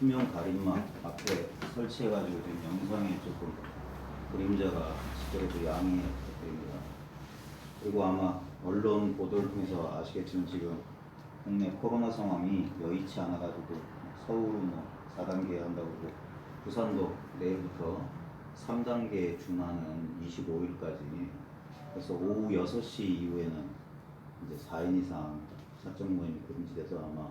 투명 가림막 앞에 설치해가지고 지금 영상에 조금 그림자가 시절에도 양해해 부탁드립니다. 그리고 아마 언론 보도를 통해서 아시겠지만 지금 국내 코로나 상황이 여의치 않아가지고 서울은 뭐 4단계 한다고 그러고 부산도 내일부터 3단계에 준하는 25일까지 그래서 오후 6시 이후에는 이제 4인 이상 사적 모임이 금지돼서 아마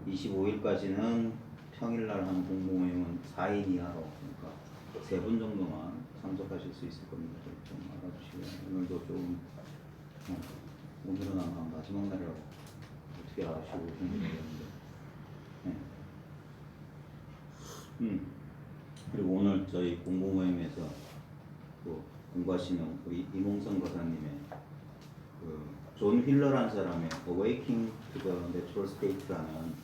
25일까지는 평일날 하는 공모모임은 4인 이하로 그러니까 3분 정도만 참석하실 수 있을 겁니다. 좀 알아주시고요. 오늘도 좀 오늘은 아마 마지막 날이라고 어떻게 아시고 오시는지 모르겠는데 그리고 오늘 저희 공모모임에서 또 공부하시는 우리 이몽선 거사님의 존 휠러라는 사람의 Awakening to the Natural State라는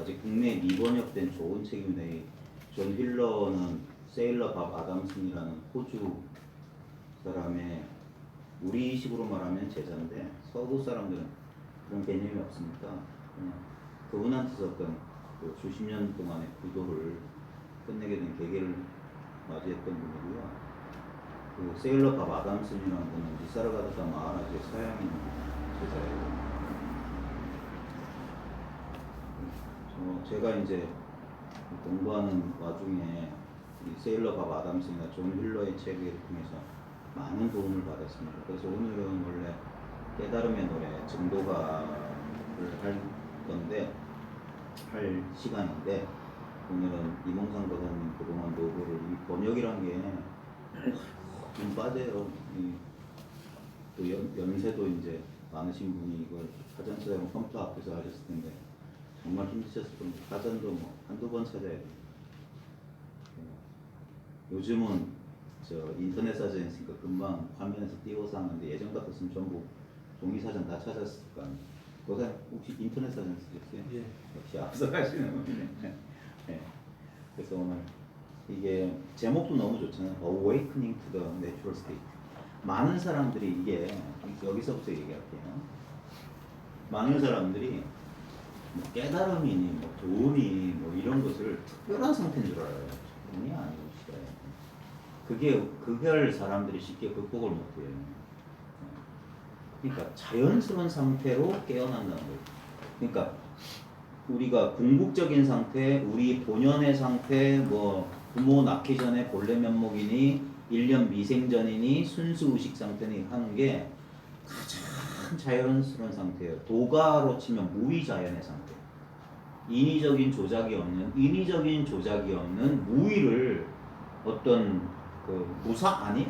아직 국내에 미번역된 좋은 책인데 존 휠러는 세일러 밥 아담슨이라는 호주 사람의 우리식으로 말하면 제자인데 서구 사람들은 그런 개념이 없으니까 그냥 그분한테서 어떤 수십 년 동안의 구도를 끝내게 된 계기를 맞이했던 분이고요. 그 세일러 밥 아담슨이라는 분은 니사르가드다 마하라지의 서양인 제자예요. 제가 이제 공부하는 와중에 이 세일러 밥 아담슨이나 존 휠러의 책을 통해서 많은 도움을 받았습니다. 그래서 오늘은 원래 깨달음의 노래 증도가를 할 건데 할 시간인데 오늘은 이몽상 거사님 그동안 노고를 이 번역이란 게 좀 빠져요. 또 연세도 이제 많으신 분이 이걸 사전 찾아보면 컴퓨터 앞에서 하셨을 텐데 정말 힘드셨을 겁니다. 사전도 뭐 한두 번 찾아야 돼요. 요즘은 저 인터넷 사전 있으니까 금방 화면에서 띄워서 하는데 예전 같았으면 전부 종이 사전 다 찾았을 거 아니에요. 거사 혹시 인터넷 사전 쓰셨어요? 예. 역시 앞서가시는 분이네. 네. 그래서 오늘 이게 제목도 너무 좋잖아요. Awakening to the Natural State. 많은 사람들이 이게 여기서부터 얘기할게요. 많은 사람들이 뭐 깨달음이니 뭐 돈이 뭐 이런 것을 특별한 상태인 줄 알아요. 돈이 아니고 그게 그걸 사람들이 쉽게 극복을 못해요. 그러니까 자연스러운 상태로 깨어난다는 거예요. 그러니까 우리가 궁극적인 상태, 우리 본연의 상태, 뭐 부모 낳기 전에 본래 면목이니 1년 미생전이니 순수 의식 상태니 하는 게 가장 자연스러운 상태예요. 도가로 치면 무의자연의 상태. 인위적인 조작이 없는 무의를 어떤 무사 아니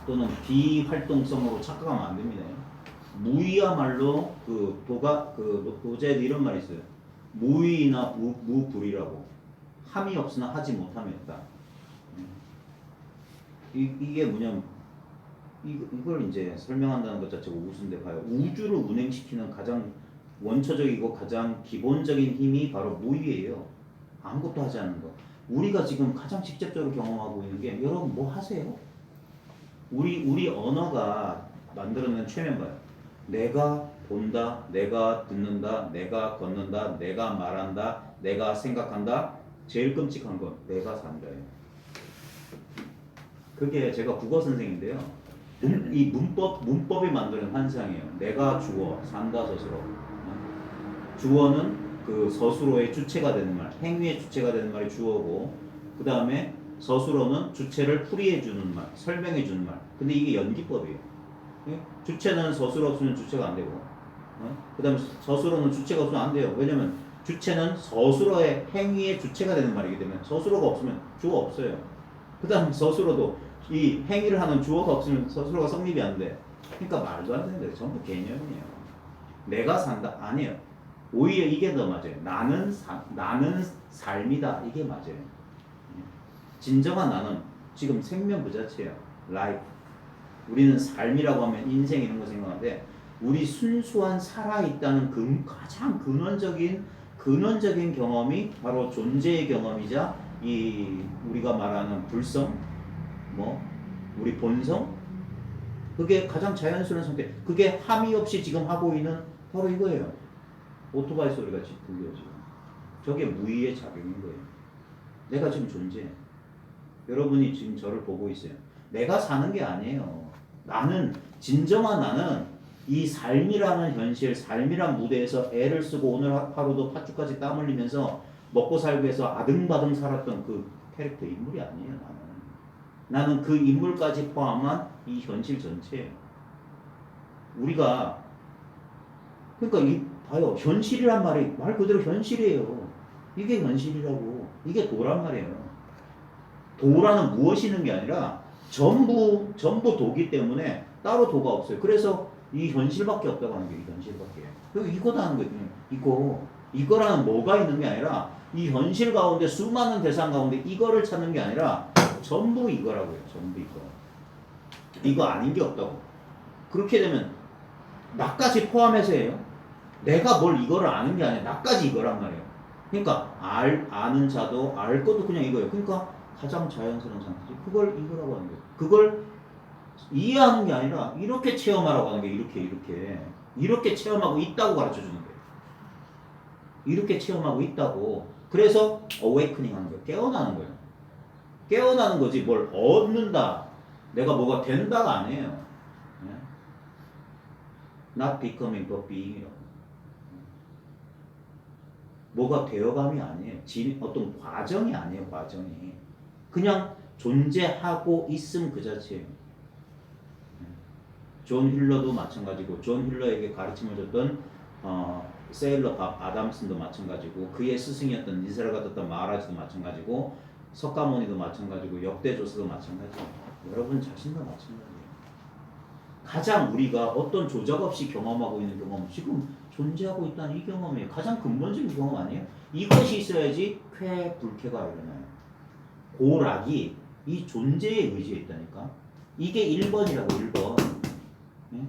또는 비활동성으로 착각하면 안 됩니다. 무의야말로 도자에도 이런 말이 있어요. 무의나 무불이라고. 함이 없으나 하지 못함이 없다. 이게 뭐냐면 이걸 이제 설명한다는 것 자체가 우스운데 봐요. 우주를 운행시키는 가장 원초적이고 가장 기본적인 힘이 바로 무의예요. 아무것도 하지 않는 거. 우리가 지금 가장 직접적으로 경험하고 있는 게 여러분 뭐 하세요? 우리 언어가 만들어낸 최면 봐요. 내가 본다, 내가 듣는다, 내가 걷는다, 내가 말한다, 내가 생각한다. 제일 끔찍한 건 내가 산다예요. 그게 제가 국어 선생인데요. 이 문법이 만드는 환상이에요. 내가 주어, 산다 서술어. 주어는 그 서술어의 주체가 되는 말, 행위의 주체가 되는 말이 주어고, 그 다음에 서술어는 주체를 풀이해주는 말, 설명해주는 말. 근데 이게 연기법이에요. 주체는 서술어 없으면 주체가 안 되고, 그 다음에 서술어는 주체가 없으면 안 돼요. 왜냐면 주체는 서술어의 행위의 주체가 되는 말이기 때문에 서술어가 없으면 주어 없어요. 그 다음 서술어도 이 행위를 하는 주어가 없으면 서술어가 성립이 안 돼. 그러니까 말도 안 되는 거예요. 전부 개념이에요. 내가 산다? 아니에요. 오히려 이게 더 맞아요. 나는 삶이다. 이게 맞아요. 진정한 나는 지금 생명 그 자체예요. life. 우리는 삶이라고 하면 인생 이런 거 생각하는데 우리 순수한 살아있다는 가장 근원적인 경험이 바로 존재의 경험이자 이 우리가 말하는 불성, 뭐 우리 본성, 그게 가장 자연스러운 상태. 그게 함이 없이 지금 하고 있는 바로 이거예요. 오토바이 소리가 들려 지금. 저게 무의의 작용인 거예요. 내가 지금 존재해. 여러분이 지금 저를 보고 있어요. 내가 사는 게 아니에요. 나는 진정한 나는 이 삶이라는 현실, 삶이란 무대에서 애를 쓰고 오늘 하루도 팥죽까지 땀 흘리면서 먹고 살기 위해서 아등바등 살았던 그 캐릭터 인물이 아니에요. 나는 그 인물까지 포함한 이 현실 전체예요. 우리가 그러니까 봐요. 현실이란 말이 말 그대로 현실이에요. 이게 현실이라고. 이게 도란 말이에요. 도라는 무엇이 있는 게 아니라 전부 도기 때문에 따로 도가 없어요. 그래서 이 현실밖에 없다고 하는 게 이 현실밖에. 그리고 이거다 하는 거예요. 이거라는 뭐가 있는 게 아니라 이 현실 가운데 수많은 대상 가운데 이거를 찾는 게 아니라 전부 이거라고요. 전부 이거. 이거 아닌 게 없다고. 그렇게 되면 나까지 포함해서예요. 내가 뭘 이거를 아는 게 아니라 나까지 이거란 말이에요. 그러니까 아는 자도 알 것도 그냥 이거예요. 그러니까 가장 자연스러운 상태지. 그걸 이거라고 하는 거예요. 그걸 이해하는 게 아니라 이렇게 체험하라고 하는 게 이렇게 체험하고 있다고 가르쳐 주는 거예요. 이렇게 체험하고 있다고. 그래서 awakening 하는 거예요. 깨어나는 거예요. 깨어나는 거지 뭘 얻는다. 내가 뭐가 된다가 아니에요. Not becoming but being이라고. 뭐가 되어감이 아니에요. 어떤 과정이 아니에요. 과정이. 그냥 존재하고 있음 그 자체예요. 존 힐러도 마찬가지고 존 힐러에게 가르침을 줬던 세일러 밥 아담슨도 마찬가지고 그의 스승이었던 니세라가 떴던 마하라지도 마찬가지고 석가모니도 마찬가지고 역대 조사도 마찬가지예요. 여러분 자신도 마찬가지예요. 가장 우리가 어떤 조작 없이 경험하고 있는 경험, 지금 존재하고 있다는 이 경험이 가장 근본적인 경험 아니에요? 이것이 있어야지 쾌, 불쾌가 일어나요. 고락이 이 존재의 의지에 있다니까. 이게 1번이라고 1번. 네?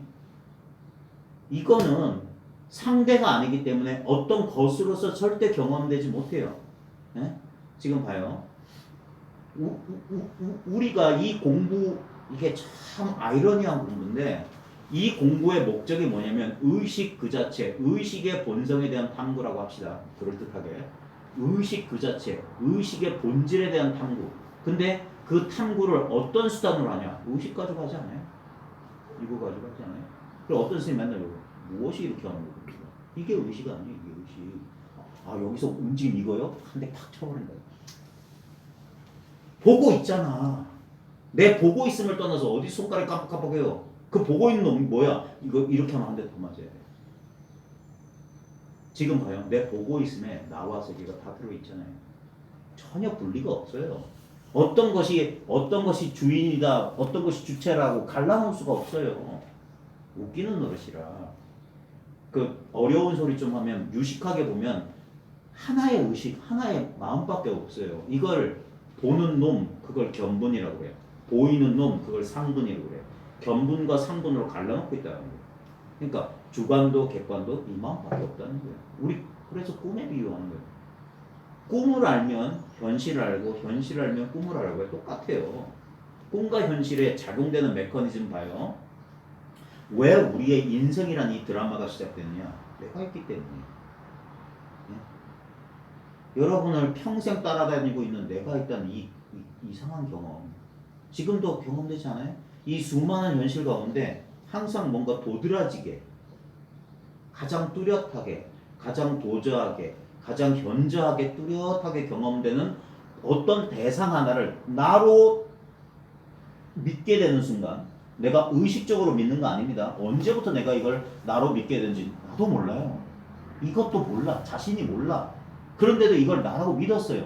이거는 상대가 아니기 때문에 어떤 것으로서 절대 경험되지 못해요. 네? 지금 봐요. 우리가 이 공부 이게 참 아이러니한 공부인데 이 공부의 목적이 뭐냐면 의식 그 자체, 의식의 본성에 대한 탐구라고 합시다. 그럴듯하게. 의식 그 자체, 의식의 본질에 대한 탐구. 근데 그 탐구를 어떤 수단으로 하냐? 의식 가지고 하지 않아요? 이거 가지고 하지 않아요? 그럼 어떤 선생님이 맨날 무엇이 이렇게 하는 거예요? 이게 의식 아니에요? 이게 의식. 여기서 움직임 이거요? 한 대 팍 쳐버린 거예요. 보고 있잖아. 내 보고 있음을 떠나서 어디 손가락 깜빡깜빡해요. 그 보고 있는 놈이 뭐야? 이거 이렇게 하면 한 대 더 맞아야 돼. 지금 봐요. 내 보고 있음에 나와 세계가 다 들어있잖아요. 전혀 분리가 없어요. 어떤 것이 주인이다, 어떤 것이 주체라고 갈라놓을 수가 없어요. 웃기는 노릇이라. 그 어려운 소리 좀 하면 유식하게 보면 하나의 의식, 하나의 마음밖에 없어요. 이걸 보는 놈, 그걸 견본이라고 그래요. 보이는 놈, 그걸 상본이라고 그래요. 견본과 상본으로 갈라놓고 있다는 거예요. 그러니까 주관도 객관도 이 마음밖에 없다는 거예요. 우리 그래서 꿈에 비유하는 거예요. 꿈을 알면 현실을 알고 현실을 알면 꿈을 알고요. 똑같아요. 꿈과 현실에 작용되는 메커니즘 봐요. 왜 우리의 인생이란 이 드라마가 시작됐냐? 내가 있기 때문이에요. 네? 여러분을 평생 따라다니고 있는 내가 있다는 이 이상한 경험. 지금도 경험되지 않아요? 이 수많은 현실 가운데 항상 뭔가 도드라지게, 가장 뚜렷하게, 가장 도저하게, 가장 현저하게 뚜렷하게 경험되는 어떤 대상 하나를 나로 믿게 되는 순간, 내가 의식적으로 믿는 거 아닙니다. 언제부터 내가 이걸 나로 믿게 되는지 나도 몰라요. 이것도 몰라. 자신이 몰라. 그런데도 이걸 나라고 믿었어요.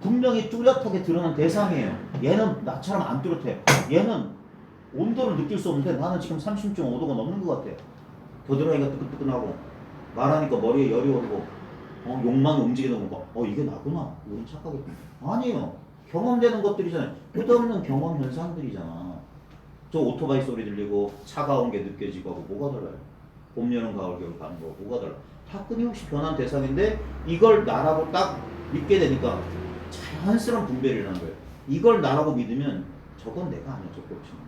분명히 뚜렷하게 드러난 대상이에요. 얘는 나처럼 안 뚜렷해. 얘는 온도를 느낄 수 없는데 나는 지금 30.5도가 넘는 것 같아. 겨드랑이가 뜨끈뜨끈하고 말하니까 머리에 열이 오르고 욕만 움직이는 거 이게 나구나. 우린 착각했구나. 아니에요. 경험되는 것들이잖아요. 끝없는 경험 현상들이잖아. 저 오토바이 소리 들리고 차가운 게 느껴지고 하고 뭐가 달라요? 봄, 여름, 가을, 겨울 가는 거 뭐가 달라? 다 끊임없이 변한 대상인데 이걸 나라고 딱 믿게 되니까 자연스러운 분별이 일어나는 거예요. 이걸 나라고 믿으면 저건 내가 아니야. 저 꼴찌는.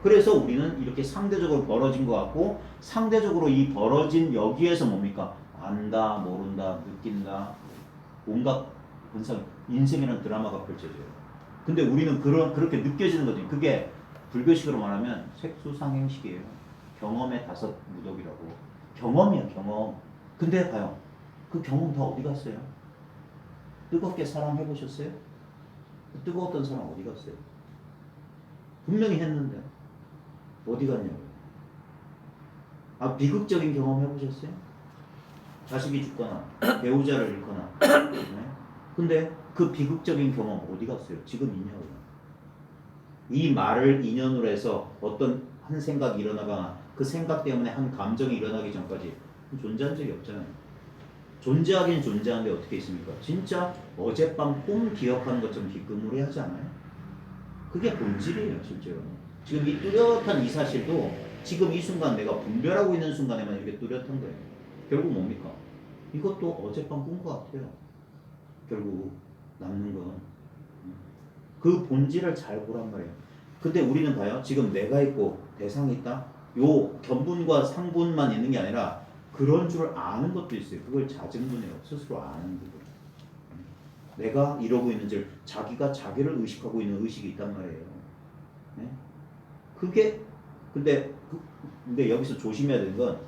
그래서 우리는 이렇게 상대적으로 벌어진 것 같고 상대적으로 이 벌어진 여기에서 뭡니까? 안다, 모른다, 느낀다, 온갖 현상, 인생이라는 드라마가 펼쳐져요. 근데 우리는 그렇게 느껴지는 거지. 그게 불교식으로 말하면 색수상행식이에요. 경험의 다섯 무덕이라고. 경험이야, 경험. 근데 봐요. 그 경험 다 어디 갔어요? 뜨겁게 사랑해보셨어요? 그 뜨거웠던 사랑 어디 갔어요? 분명히 했는데 어디 갔냐고요. 아, 비극적인 경험 해보셨어요? 자식이 죽거나 배우자를 잃거나. 네? 근데 그 비극적인 경험 어디 갔어요? 지금 있냐고요. 이 말을 인연으로 해서 어떤 한 생각이 일어나거나 그 생각 때문에 한 감정이 일어나기 전까지 존재한 적이 없잖아요. 존재하긴 존재하는데 어떻게 있습니까? 진짜 어젯밤 꿈 기억하는 것처럼 기끔무리하지 않아요? 그게 본질이에요, 실제로. 지금 이 뚜렷한 이 사실도 지금 이 순간 내가 분별하고 있는 순간에만 이렇게 뚜렷한 거예요. 결국 뭡니까? 이것도 어젯밤 꾼 것 같아요. 결국 남는 건 그 본질을 잘 보란 말이에요. 근데 우리는 봐요. 지금 내가 있고 대상이 있다. 요 견분과 상분만 있는 게 아니라 그런 줄 아는 것도 있어요. 그걸 자증분해요. 스스로 아는 부분. 내가 이러고 있는 줄 자기가 자기를 의식하고 있는 의식이 있단 말이에요. 네? 그게 근데 여기서 조심해야 되는 건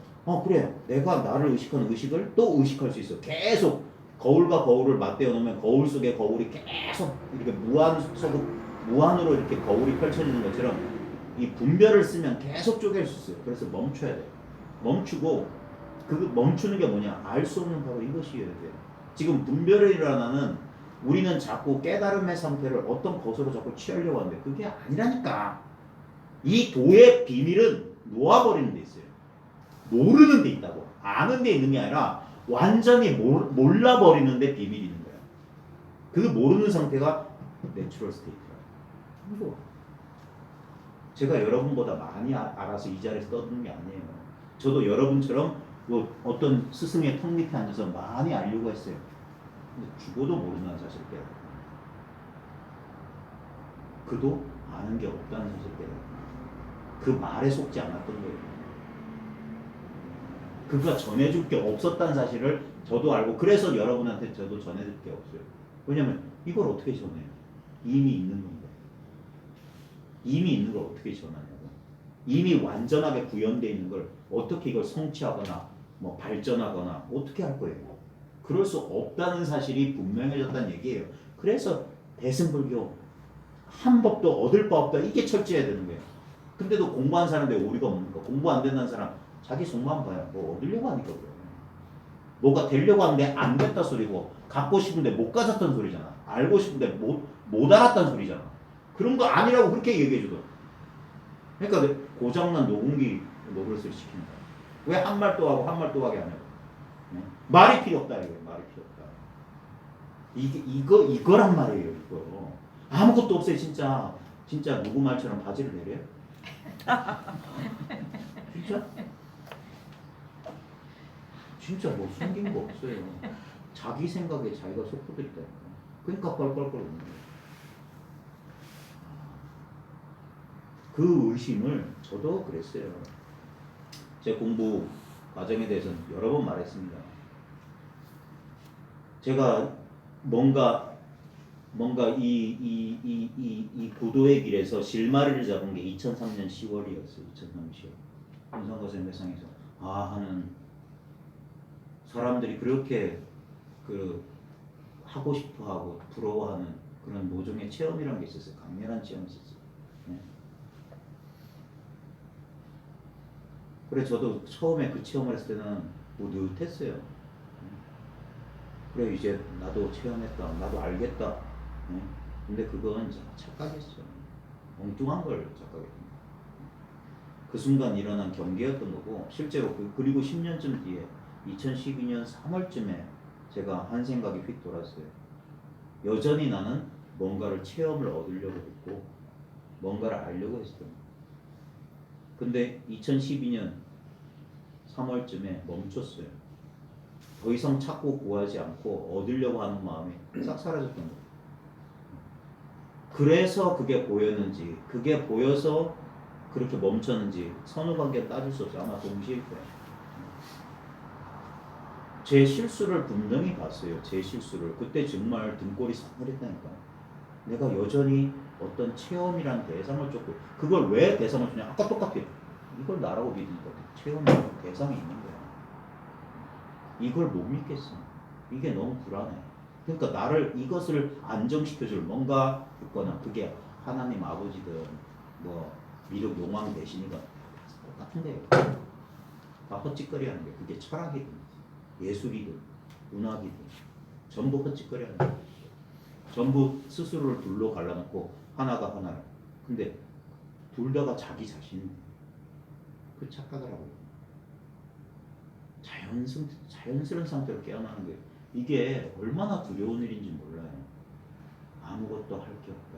그래 내가 나를 의식하는 의식을 또 의식할 수 있어. 계속 거울과 거울을 맞대어 놓으면 거울 속에 거울이 계속 이렇게 무한으로 이렇게 거울이 펼쳐지는 것처럼 이 분별을 쓰면 계속 쪼갤 수 있어요. 그래서 멈춰야 돼요. 멈추고 그 멈추는 게 뭐냐? 알 수 없는 바로 이것이어야 돼요. 지금 분별이 일어나는 우리는 자꾸 깨달음의 상태를 어떤 것으로 자꾸 취하려고 하는데 그게 아니라니까. 이 도의 비밀은 놓아버리는 데 있어요. 모르는 데 있다고. 아는 데 있는 게 아니라 완전히 몰라버리는 데 비밀이 있는 거야. 그 모르는 상태가 내추럴 스테이트라고. 제가 여러분보다 많이 알아서 이 자리에서 떠드는 게 아니에요. 저도 여러분처럼 어떤 스승의 턱 밑에 앉아서 많이 알려고 했어요. 근데 죽어도 모르는 사실 깨달아. 그도 아는 게 없다는 사실 깨달아. 그 말에 속지 않았던 거예요. 그가 전해줄 게 없었다는 사실을 저도 알고 그래서 여러분한테 저도 전해줄 게 없어요. 왜냐면 이걸 어떻게 전해요? 이미 있는 건데. 이미 있는 걸 어떻게 전하냐고. 이미 완전하게 구현되어 있는 걸 어떻게 이걸 성취하거나 뭐 발전하거나 어떻게 할 거예요? 그럴 수 없다는 사실이 분명해졌다는 얘기예요. 그래서 대승불교 한 법도 얻을 바 없다 이게 철저해야 되는 거예요. 근데도 공부한 사람들 오리가 없는 거. 공부 안 된다는 사람 자기 속만 봐요. 뭐 얻으려고 하니까 그래요. 뭐가 되려고 하는데 안 됐다 소리고 갖고 싶은데 못 가졌던 소리잖아. 알고 싶은데 못 알았던 소리잖아. 그런 거 아니라고 그렇게 얘기해주거든. 그러니까 고장난 녹음기 노브레스를 시키는 거야. 왜 한 말 또 하고 한 말 또 하게 하냐고. 네? 말이 필요 없다 이거예요. 말이 필요 없다. 이거란 말이에요. 이거. 아무것도 없어요. 진짜 누구 말처럼 바지를 내려요? 진짜 뭐 숨긴 거 없어요. 자기 생각에 자기가 속도들 있다니까. 그러니까 껄껄껄 웃는 거예요. 그 의심을 저도 그랬어요. 제 공부 과정에 대해서는 여러 번 말했습니다. 제가 뭔가 이 부도의 길에서 실마리를 잡은 게 2003년 10월이었어요. 2003년 10월. 인성과 생배상에서 하는 사람들이 그렇게 하고 싶어하고 부러워하는 그런 모종의 체험이라는 게 있었어요. 강렬한 체험이 있었어요. 네. 그래 저도 처음에 그 체험을 했을 때는 뿌듯했어요. 그래 이제 나도 체험했다. 나도 알겠다. 네. 근데 그건 착각이었어요. 엉뚱한 걸 착각했던 그 순간 일어난 경계였던 거고 실제로 그리고 10년쯤 뒤에 2012년 3월쯤에 제가 한 생각이 휙 돌았어요. 여전히 나는 뭔가를 체험을 얻으려고 했고 뭔가를 알려고 했어요. 근데 2012년 3월쯤에 멈췄어요. 더 이상 찾고 구하지 않고 얻으려고 하는 마음이 싹 사라졌던 거예요. 그래서 그게 보였는지 그게 보여서 그렇게 멈췄는지 선후관계를 따질 수 없어요. 아마 동시일 거예요. 제 실수를 분명히 봤어요. 제 실수를. 그때 정말 등골이 싸늘했다니까. 내가 여전히 어떤 체험이란 대상을 쫓고, 그걸 왜 대상을 주냐? 아까 똑같아요. 이걸 나라고 믿으니까 체험이란 대상이 있는 거야. 이걸 못 믿겠어. 이게 너무 불안해. 그러니까 나를 이것을 안정시켜줄 뭔가 있거나, 그게 하나님 아버지든 뭐 미륵 용왕 대신이건 똑같은데요. 다 헛짓거리하는 게, 그게 철학이든 예술이든 문학이든 전부 헛짓거리하는 게, 전부 스스로를 둘로 갈라놓고 하나가 하나를. 근데 둘 다가 자기 자신, 그 착각을 하고 자연스러운 상태로 깨어나는 거예요. 이게 얼마나 두려운 일인지 몰라요. 아무것도 할 게 없다.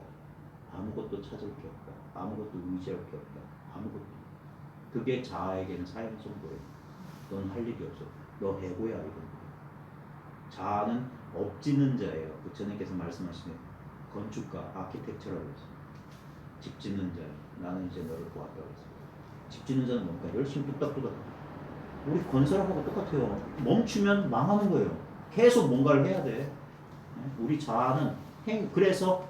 아무것도 찾을 게 없다. 아무것도 의지할 게 없다. 아무것도. 그게 자아에게는 사형 선고예요. 넌 할 일이 없어. 너 해고야 이건. 자아는 엎지는 자예요. 부처님께서 말씀하시는 건축가, 아키텍처라고 했어요. 집 짓는 자. 나는 이제 너를 보았다고 했어요. 집 짓는 자는 뭔가 열심히 뚝딱뚝딱. 우리 건설하고 똑같아요. 멈추면 망하는 거예요. 계속 뭔가를 해야 돼. 우리 자아는 그래서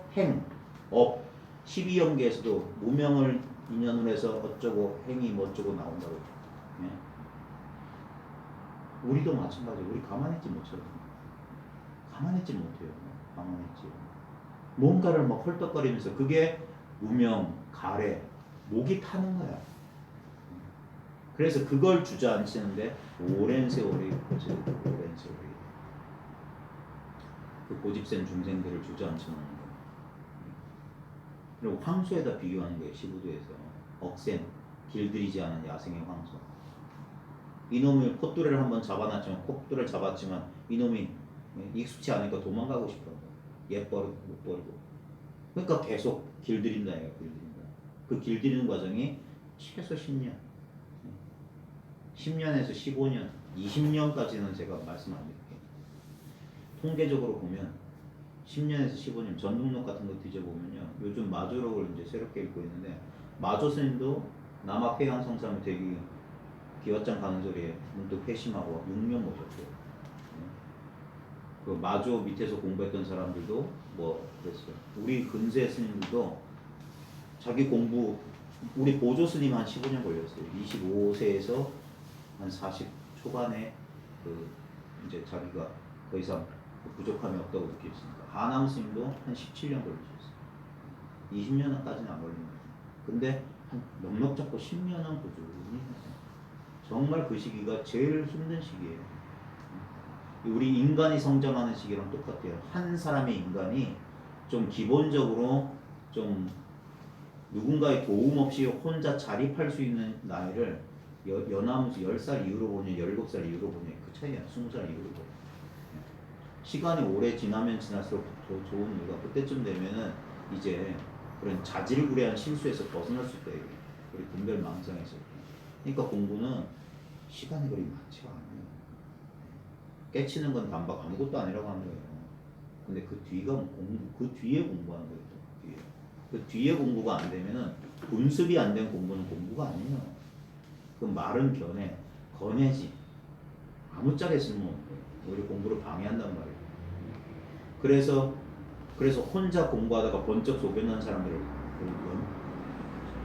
업, 12연계에서도 무명을 인연으로 해서 어쩌고 행이 뭐쩌고 나온다고. 예? 우리도 마찬가지. 우리 가만히 있지 못해요. 가만히 있지 못해요. 가만히 있지. 뭔가를 막 헐떡거리면서, 그게 무명, 가래, 목이 타는 거야. 그래서 그걸 주저앉히는데 오랜 세월이 걸려요. 오랜 세월이. 그 고집센 중생들을 주저앉히는 거예요. 그리고 황소에다 비교하는 거예요. 시부도에서. 억센, 길들이지 않은 야생의 황소. 이놈이 콧뚜레를 한번 잡아놨지만, 콧뚜레를 잡았지만 이놈이 익숙치 않으니까 도망가고 싶어요. 얘 버리고 못 버리고. 그러니까 계속 길들인다. 길들인다. 그 길들이는 과정이 최소 10년. 10년에서 15년, 20년까지는 제가 말씀 안 드릴게요. 통계적으로 보면 10년에서 15년 전등록 같은 거 뒤져보면요. 요즘 마조록을 이제 새롭게 읽고 있는데, 마조 스님도 남학 해양성사면 되기 기왓장 가는 소리에 문득 회심하고 6년 모셨대요. 그 마조 밑에서 공부했던 사람들도 뭐 그랬어요. 우리 근세 스님들도 자기 공부, 우리 보조 스님 한 15년 걸렸어요. 25세에서 한 40 초반에 그 이제 자기가 더 이상 부족함이 없다고 느꼈으니까. 하남 스님도 한 17년 걸리셨어요. 20년까지는 안 걸린 거예요. 근데 한 넉넉 잡고 10년은 꾸준히 했어요. 정말 그 시기가 제일 힘든 시기예요. 우리 인간이 성장하는 시기랑 똑같아요. 한 사람의 인간이 좀 기본적으로 좀 누군가의 도움 없이 혼자 자립할 수 있는 나이를 연하면서 10살 이후로 보냐 17살 이후로 보냐 그 차이야. 20살 이후로 보냐. 시간이 오래 지나면 지날수록 더 좋은 이유가, 그때쯤 되면은 이제 그런 자질구레한 실수에서 벗어날 수 있다. 우리 분별망상에서. 그러니까 공부는 시간이 그리 많지가 않아요. 깨치는 건 단박 아무것도 아니라고 하는 거예요. 근데 그 뒤가 공부, 그 뒤에 공부하는 거예요. 그 뒤에 공부가 안 되면은, 분습이 안 된 공부는 공부가 아니에요. 그 말은 견해, 거내지. 아무짝에 쓸모없는 거예요. 오히려 공부를 방해한단 말이에요. 그래서 혼자 공부하다가 번쩍 소변난 사람들을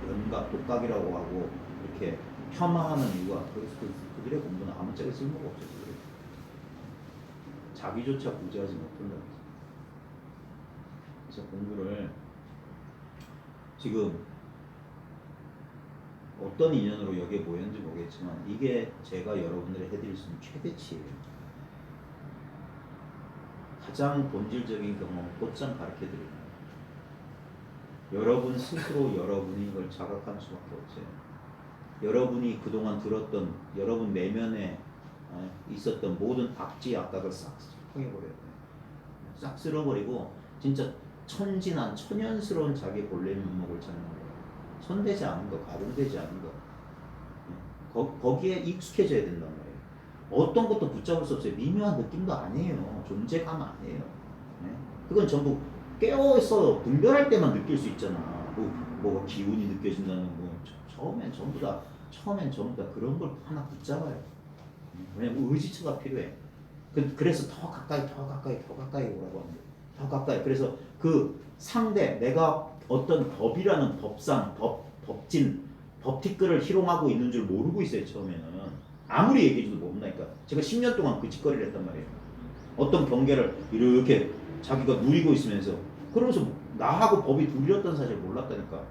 연각, 독각이라고 하고 이렇게 폄하하는 이유가, 그래서 그들의 공부는 아무짝에 쓸모가 없어서 그래요. 자기조차 구제하지 못한다고. 그래서 공부를 지금 어떤 인연으로 여기에 모였는지 모르겠지만, 이게 제가 여러분들이 해드릴 수 있는 최대치예요. 가장 본질적인 경험을 곧장 가르쳐드립니다. 여러분 스스로 여러분이 이걸 자각할 수밖에 없어요. 여러분이 그동안 들었던, 여러분 내면에 있었던 모든 악지 악각을 싹 헐어버려야 돼요. 싹 쓸어버리고 진짜 천진한 천연스러운 자기 본래 면목을 찾는 거예요. 손대지 않은 거, 가공되지 않은 거. 거기에 익숙해져야 된단 말이에요. 어떤 것도 붙잡을 수 없어요. 미묘한 느낌도 아니에요. 존재감 아니에요. 네? 그건 전부 깨어서 분별할 때만 느낄 수 있잖아. 뭐가 기운이 느껴진다는 거. 처음엔 전부 다 그런 걸 하나 붙잡아요. 왜냐면 의지처가 필요해. 그래서 더 가까이 오라고 하는 거예요. 더 가까이. 그래서 그 상대 내가 어떤 법이라는 법상 법진 법티끌을 희롱하고 있는 줄 모르고 있어요. 처음에는 아무리 얘기해줘도 모른다니까. 제가 10년 동안 그 짓거리를 했단 말이에요. 어떤 경계를 이렇게 자기가 누리고 있으면서 그러면서 나하고 법이 둘이었던 사실 몰랐다니까.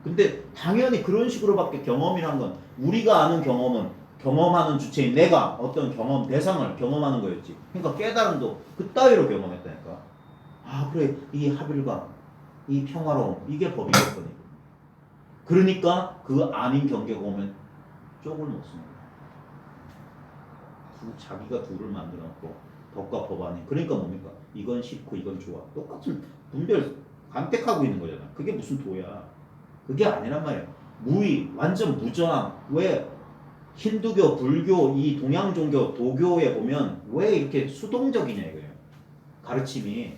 근데 당연히 그런 식으로밖에 경험이란 건 우리가 아는 경험은 경험하는 주체인 내가 어떤 경험 대상을 경험하는 거였지. 그러니까 깨달음도 그따위로 경험했다니까. 아 그래 이 합일감 이 평화로움 이게 법이었거든요. 그러니까 그 아닌 경계가 오면 쪽을 놓습니다. 자기가 둘을 만들어 놓고 덕과 법 안에 그러니까 뭡니까? 이건 싫고 이건 좋아. 똑같은 분별 간택하고 있는 거잖아. 그게 무슨 도야. 그게 아니란 말이야. 무의 완전 무저항. 왜 힌두교, 불교, 이 동양 종교, 도교에 보면 왜 이렇게 수동적이냐 이거예요. 가르침이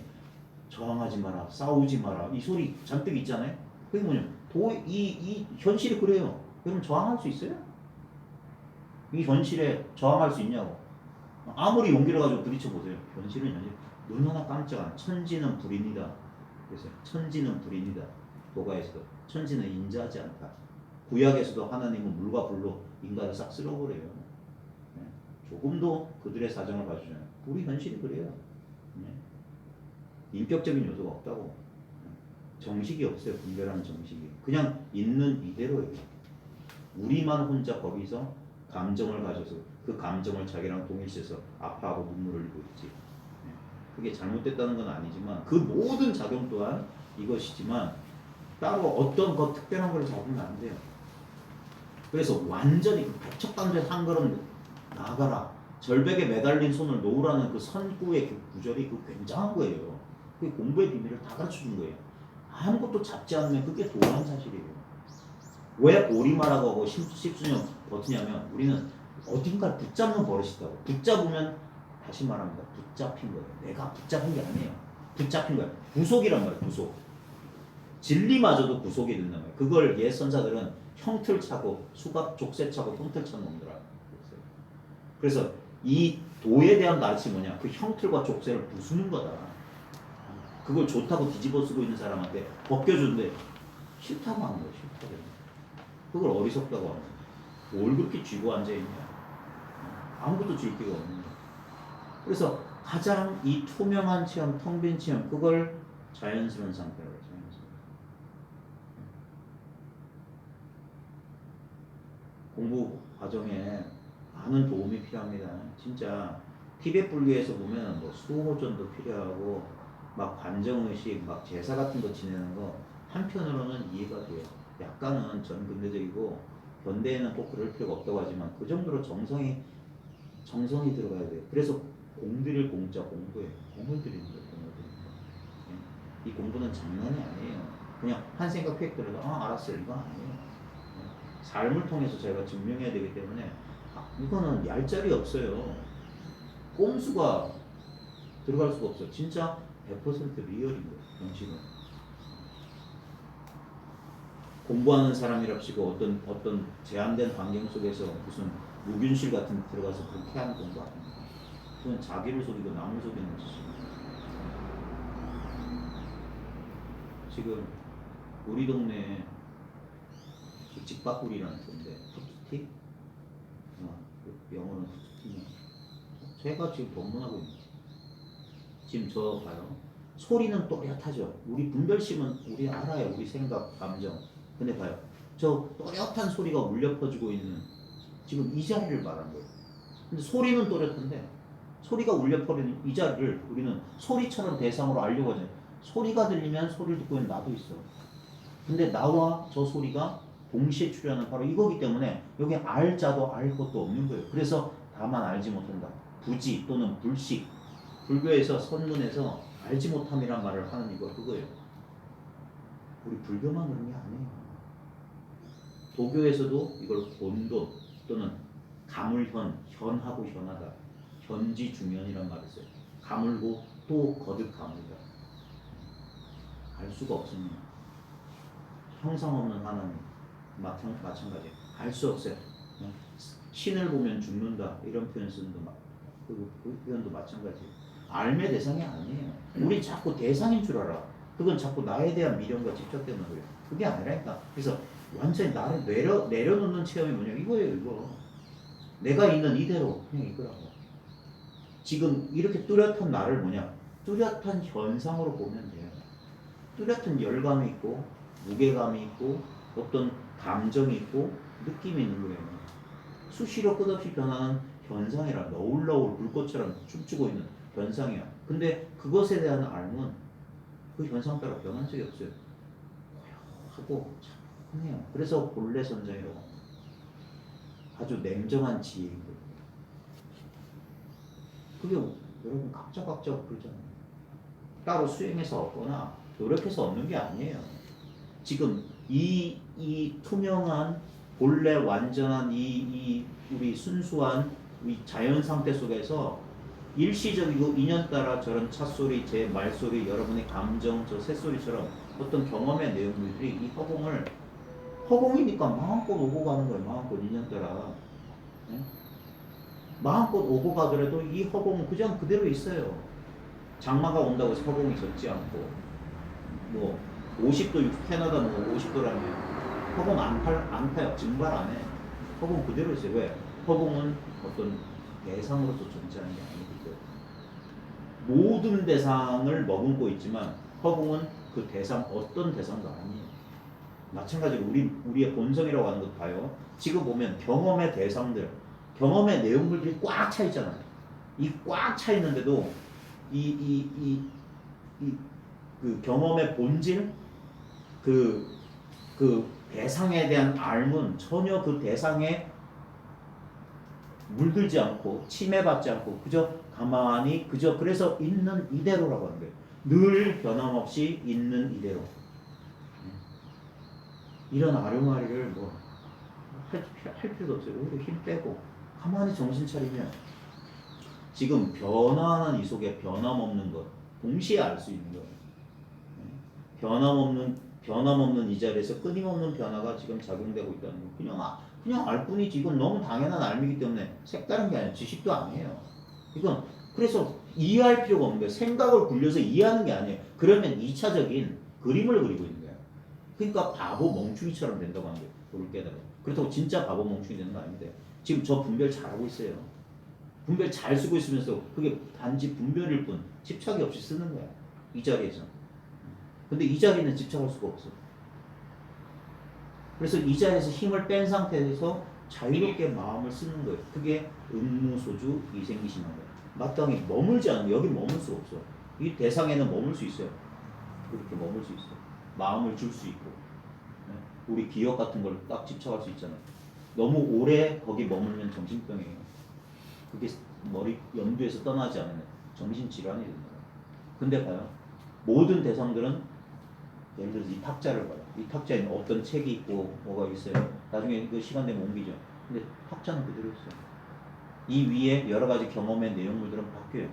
저항하지 마라, 싸우지 마라 이 소리 잔뜩 있잖아요. 그게 뭐냐? 이 현실이 그래요. 그럼 저항할 수 있어요? 이 현실에 저항할 수 있냐고. 아무리 용기를 가지고 부딪혀 보세요. 현실은 현실. 눈 하나 깜짝안. 천지는 불인이다. 그래서 천지는 불인이다. 도가에서도 천지는 인자하지 않다. 구약에서도 하나님은 물과 불로 인간을 싹 쓸어버려요. 네. 조금도 그들의 사정을 봐주잖아요. 우리 현실이 그래요. 네. 인격적인 요소가 없다고. 정식이 없어요. 분별하는 정식이. 그냥 있는 이대로예요. 우리만 혼자 거기서 감정을 가져서 그 감정을 자기랑 동일시해서 아파하고 눈물을 흘리고 있지. 그게 잘못됐다는 건 아니지만 그 모든 작용 또한 이것이지만 따로 어떤 것 특별한 걸 잡으면 안 돼요. 그래서 완전히 그 백척간도에서 한 걸음 나아가라. 절벽에 매달린 손을 놓으라는 그 선구의 그 구절이 그 굉장한 거예요. 그 공부의 비밀을 다 가르쳐 준 거예요. 아무것도 잡지 않으면 그게 도란 사실이에요. 왜 오리마라고 하고 십수년 버티냐면 우리는 어딘가를 붙잡는 버릇이 있다고. 붙잡으면 다시 말합니다. 붙잡힌 거예요. 내가 붙잡은 게 아니에요. 붙잡힌 거예요. 구속이란 말이에요. 구속. 진리마저도 구속이 된단 말이에요. 그걸 옛 선사들은 형틀 차고 수갑 족쇄 차고 형틀 찬 놈들아. 그래서 이 도에 대한 가르침이 뭐냐? 그 형틀과 족쇄를 부수는 거다. 그걸 좋다고 뒤집어 쓰고 있는 사람한테 벗겨주는데 싫다고 하는 거예요. 싫다고. 그걸 어리석다고 하는 거예요. 뭘 그렇게 쥐고 앉아있냐. 아무것도 줄 기가 없는 거예요. 그래서 가장 이 투명한 체험, 텅 빈 체험, 그걸 자연스러운 상태라고 해요. 공부 과정에 많은 도움이 필요합니다. 진짜 티베트 불교에서 보면 뭐 수호전도 필요하고 막 관정의식, 막 제사 같은 거 지내는 거 한편으로는 이해가 돼요. 약간은 전근대적이고 현대에는 꼭 그럴 필요가 없다고 하지만 그 정도로 정성이 들어가야 돼요. 그래서 공들일 공짜 공부예요. 공을 들이는 거예요. 공을 들이는 거. 이 공부는 장난이 아니에요. 그냥 한 생각 획 들어도 알았어요. 이거 아니에요. 삶을 통해서 저희가 증명해야 되기 때문에 이거는 얄짤이 없어요. 꼼수가 들어갈 수가 없어요. 진짜 100% 리얼인 거예요. 정식은. 공부하는 사람이랍시고 어떤 제한된 환경 속에서 무슨 무균실 같은 데 들어가서 그렇게 하는 공부 아닙니다. 그건 자기를 속이고 남을 속이는 짓이에요. 지금 우리 동네에 직박구리라는 건데 푸트티? 영어는 푸트티냐. 제가 지금 법문하고 있는 거예요. 지금 저 봐요. 소리는 또렷하죠. 우리 분별심은 우리 알아요. 우리 생각, 감정. 근데 봐요. 저 또렷한 소리가 울려 퍼지고 있는 지금 이 자리를 말하는 거예요. 근데 소리는 또렷한데 소리가 울려 퍼지는 이 자리를 우리는 소리처럼 대상으로 알려고 하잖아요. 소리가 들리면 소리를 듣고 있는 나도 있어. 근데 나와 저 소리가 동시에 출현하는 바로 이거기 때문에 여기 알 자도 알 것도 없는 거예요. 그래서 다만 알지 못한다. 부지 또는 불식. 불교에서 선문에서 알지 못함이란 말을 하는 이거 그거예요. 우리 불교만 그런 게 아니에요. 도교에서도 이걸 본돈 또는 가물현, 현하고 현하다. 현지중현이란 말을 써요. 가물고 또 거듭 가물다. 알 수가 없습니다. 형상 없는 하나님 마찬가지. 알 수 없어요. 신을 보면 죽는다 이런 표현 쓰는 거 그 표현도 마찬가지. 알매 대상이 아니에요. 우리 자꾸 대상인 줄 알아. 그건 자꾸 나에 대한 미련과 집착 때문에 그래요. 그게 아니라니까. 그래서 완전히 나를 내려놓는 체험이 뭐냐 이거예요. 이거. 내가 있는 이대로 그냥 이거라고. 지금 이렇게 뚜렷한 나를 뭐냐 뚜렷한 현상으로 보면 돼요. 뚜렷한 열감이 있고 무게감이 있고 어떤 감정이 있고 느낌이 있는 거예요. 수시로 끝없이 변하는 현상이라 너울너울 불꽃처럼 춤추고 있는 현상이야. 근데 그것에 대한 알면 그 현상 따라 변한 적이 없어요. 하고 참해요. 그래서 본래 선정이라고 아주 냉정한 지혜인 거예요. 그게 여러분 각자 그러잖아요. 따로 수행해서 얻거나 노력해서 얻는 게 아니에요. 지금 이 투명한 본래 완전한 이 우리 순수한 우리 자연 상태 속에서 일시적이고 인연 따라 저런 찻소리, 제 말소리, 여러분의 감정, 저 새소리처럼 어떤 경험의 내용들이 이 허공이니까 마음껏 오고 가는 거예요. 마음껏 인연 따라. 네? 마음껏 오고 가더라도 이 허공은 그냥 그대로 있어요. 장마가 온다고 해서 허공이 젖지 않고 뭐 50도 캐나다 뭐 50도라면 허공 안 타요. 증발 안 해. 허공 그대로 있어요. 왜? 허공은 어떤 대상으로서 존재하는 게 아니기 때문에 모든 대상을 머금고 있지만 허공은 그 대상 어떤 대상도 아니에요. 마찬가지로 우리의 본성이라고 하는 것 봐요. 지금 보면 경험의 대상들, 경험의 내용물들이 꽉 차 있잖아요. 이 꽉 차 있는데도 그 경험의 본질, 그 대상에 대한 알문 전혀 그 대상에 물들지 않고 침해받지 않고 그저 가만히 그저 그래서 있는 이대로라고 하는 거예요. 늘 변함없이 있는 이대로. 이런 아르마리를 뭐 할 필요도 없어요. 오히려 힘 빼고 가만히 정신 차리면 지금 변화하는 이 속에 변함없는 것 동시에 알 수 있는 거예요. 변함없는 이 자리에서 끊임없는 변화가 지금 작용되고 있다는 거. 그냥 알 뿐이지. 이건 너무 당연한 알미기 때문에 색다른 게 아니에요. 지식도 아니에요. 이건 그래서 이해할 필요가 없는 거예요. 생각을 굴려서 이해하는 게 아니에요. 그러면 2차적인 그림을 그리고 있는 거예요. 그러니까 바보 멍충이처럼 된다고 하는 거예요. 그걸 깨달아. 그렇다고 진짜 바보 멍충이 되는 거 아닌데 지금 저 분별 잘하고 있어요. 분별 잘 쓰고 있으면서 그게 단지 분별일 뿐 집착이 없이 쓰는 거야. 이 자리에서. 근데 이 자리는 집착할 수가 없어. 그래서 이 자리에서 힘을 뺀 상태에서 자유롭게 마음을 쓰는 거예요. 그게 음무소주 이생기심한 거예요. 마땅히 머물지 않으면 여기 머물 수 없어. 이 대상에는 머물 수 있어요. 그렇게 머물 수 있어. 마음을 줄 수 있고. 우리 기억 같은 걸 딱 집착할 수 있잖아. 너무 오래 거기 머물면 정신병이에요. 그게 머리 염두에서 떠나지 않으면 정신질환이 된다. 근데 봐요. 모든 대상들은 예를 들어서 이 탁자를 봐요. 이 탁자에는 어떤 책이 있고 뭐가 있어요. 나중에 그 시간 되면 옮기죠. 근데 탁자는 그대로 있어요. 이 위에 여러 가지 경험의 내용물들은 바뀌어요.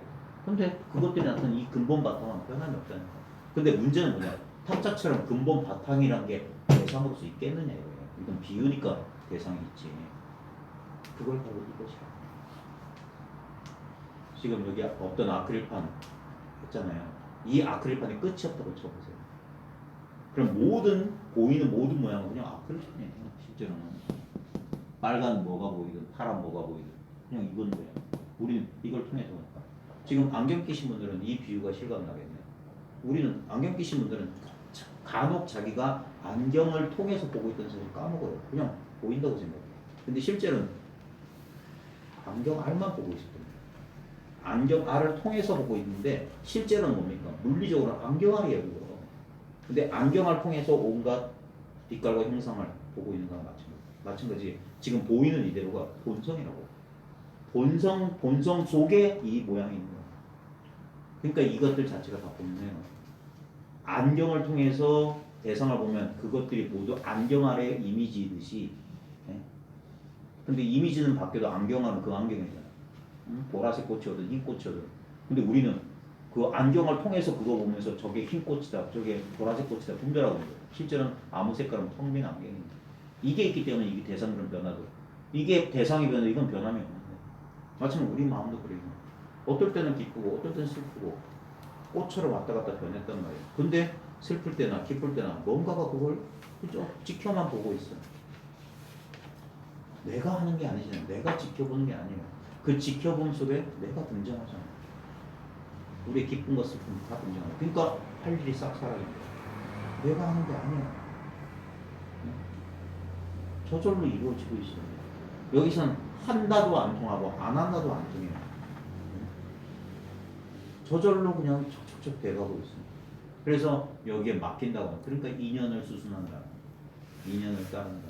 근데 그것들이 나타나는 이 근본 바탕은 변함이 없다는 거예요. 근데 문제는 뭐냐? 탁자처럼 근본 바탕이란 게 대상으로서 있겠느냐 이거예요. 이건 비유니까 대상이 있지. 그걸 바로 이것이야. 지금 여기 어떤 아크릴판 했잖아요. 이 아크릴판이 끝이 없다고 쳐보세요. 그럼 보이는 모든 모양은 그냥 아크릴판이에요. 실제로는 빨간 뭐가 보이든 파란 뭐가 보이든 그냥 이건 거예요. 우리는 이걸 통해서 지금 안경 끼신 분들은 이 비유가 실감나겠네요. 우리는 안경 끼신 분들은 간혹 자기가 안경을 통해서 보고 있다는 사실을 까먹어요. 그냥 보인다고 생각해요. 근데 실제로는 안경 알만 보고 있을 겁니다. 안경 알을 통해서 보고 있는데 실제로는 뭡니까? 물리적으로 안경 알이에요. 그거. 근데 안경 알 통해서 온갖 빛깔과 형상을 보고 있는 거랑 마찬가지. 지금 보이는 이대로가 본성이라고. 본성 속에 이 모양이 있는 거예요. 그러니까 이것들 자체가 다 본성이에요. 안경을 통해서 대상을 보면 그것들이 모두 안경 아래 이미지이듯이. 근데 이미지는 바뀌어도 안경알은 그 안경이잖아. 보라색 꽃이든 흰 꽃이든. 근데 우리는 그 안경을 통해서 그거 보면서 저게 흰 꽃이다, 저게 보라색 꽃이다 분별하고 있는 거예요. 실제로는 아무 색깔은 텅 빈 안경입니다. 이게 있기 때문에 이게 대상들은 변하고 이게 대상이 변해 이건 변함이 없는 거예요. 마찬가지로 우리 마음도 그래요. 어떨 때는 기쁘고 어떨 때는 슬프고 꽃처럼 왔다 갔다 변했단 말이에요. 근데 슬플 때나 기쁠 때나 뭔가가 그걸 그저 지켜만 보고 있어요. 내가 하는 게 아니잖아요. 내가 지켜보는 게 아니에요. 그 지켜봄 속에 내가 등장하잖아요. 우리의 기쁜 것 슬픔 다 등장해요. 그러니까 할 일이 싹 사라져요. 내가 하는 게 아니에요. 저절로 이루어지고 있어요. 여기선 한다도 안 통하고 안 한다도 안 통해요. 저절로 그냥 척척척 돼가고 있어요. 그래서 여기에 맡긴다고. 그러니까 인연을 수순한다. 인연을 따른다.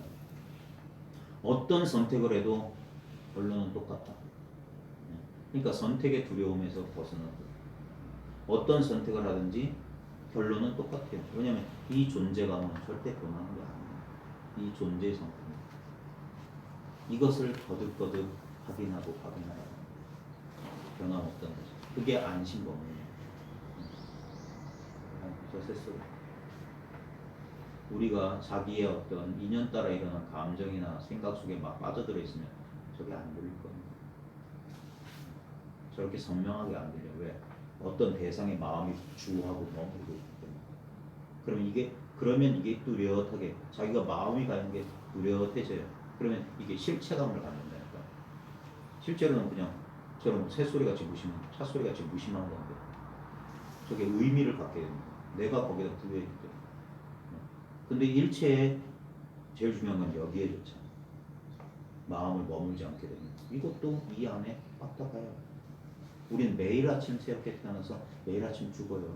어떤 선택을 해도 결론은 똑같다. 그러니까 선택의 두려움에서 벗어나고 어떤 선택을 하든지 결론은 똑같아요. 왜냐하면 이 존재감은 절대 변하는 게 아니에요. 이 존재의 상태. 이것을 거듭거듭 확인하고 확인하라. 변함없다는 거죠. 그게 안심범이에요. 저 셋소. 우리가 자기의 어떤 인연 따라 일어난 감정이나 생각 속에 막 빠져들어 있으면 저게 안 들릴 겁니다. 저렇게 선명하게 안 들려. 왜? 어떤 대상의 마음이 주하고 머무르고 있기 때문에. 그러면 이게 뚜렷하게 자기가 마음이 가는 게 뚜렷해져요. 그러면 이게 실체감을 갖는다니까. 실제로는 그냥 저런 새소리같이 무심, 차소리같이 무심한 건데 저게 의미를 갖게 됩니다. 내가 거기다 부여했기 때문에. 근데 일체에 제일 중요한 건 여기에 좋죠. 마음을 머물지 않게 됩니다. 이것도 이 안에 빠딱해요. 우린 매일 아침 새롭게 태어나서 매일 아침 죽어요.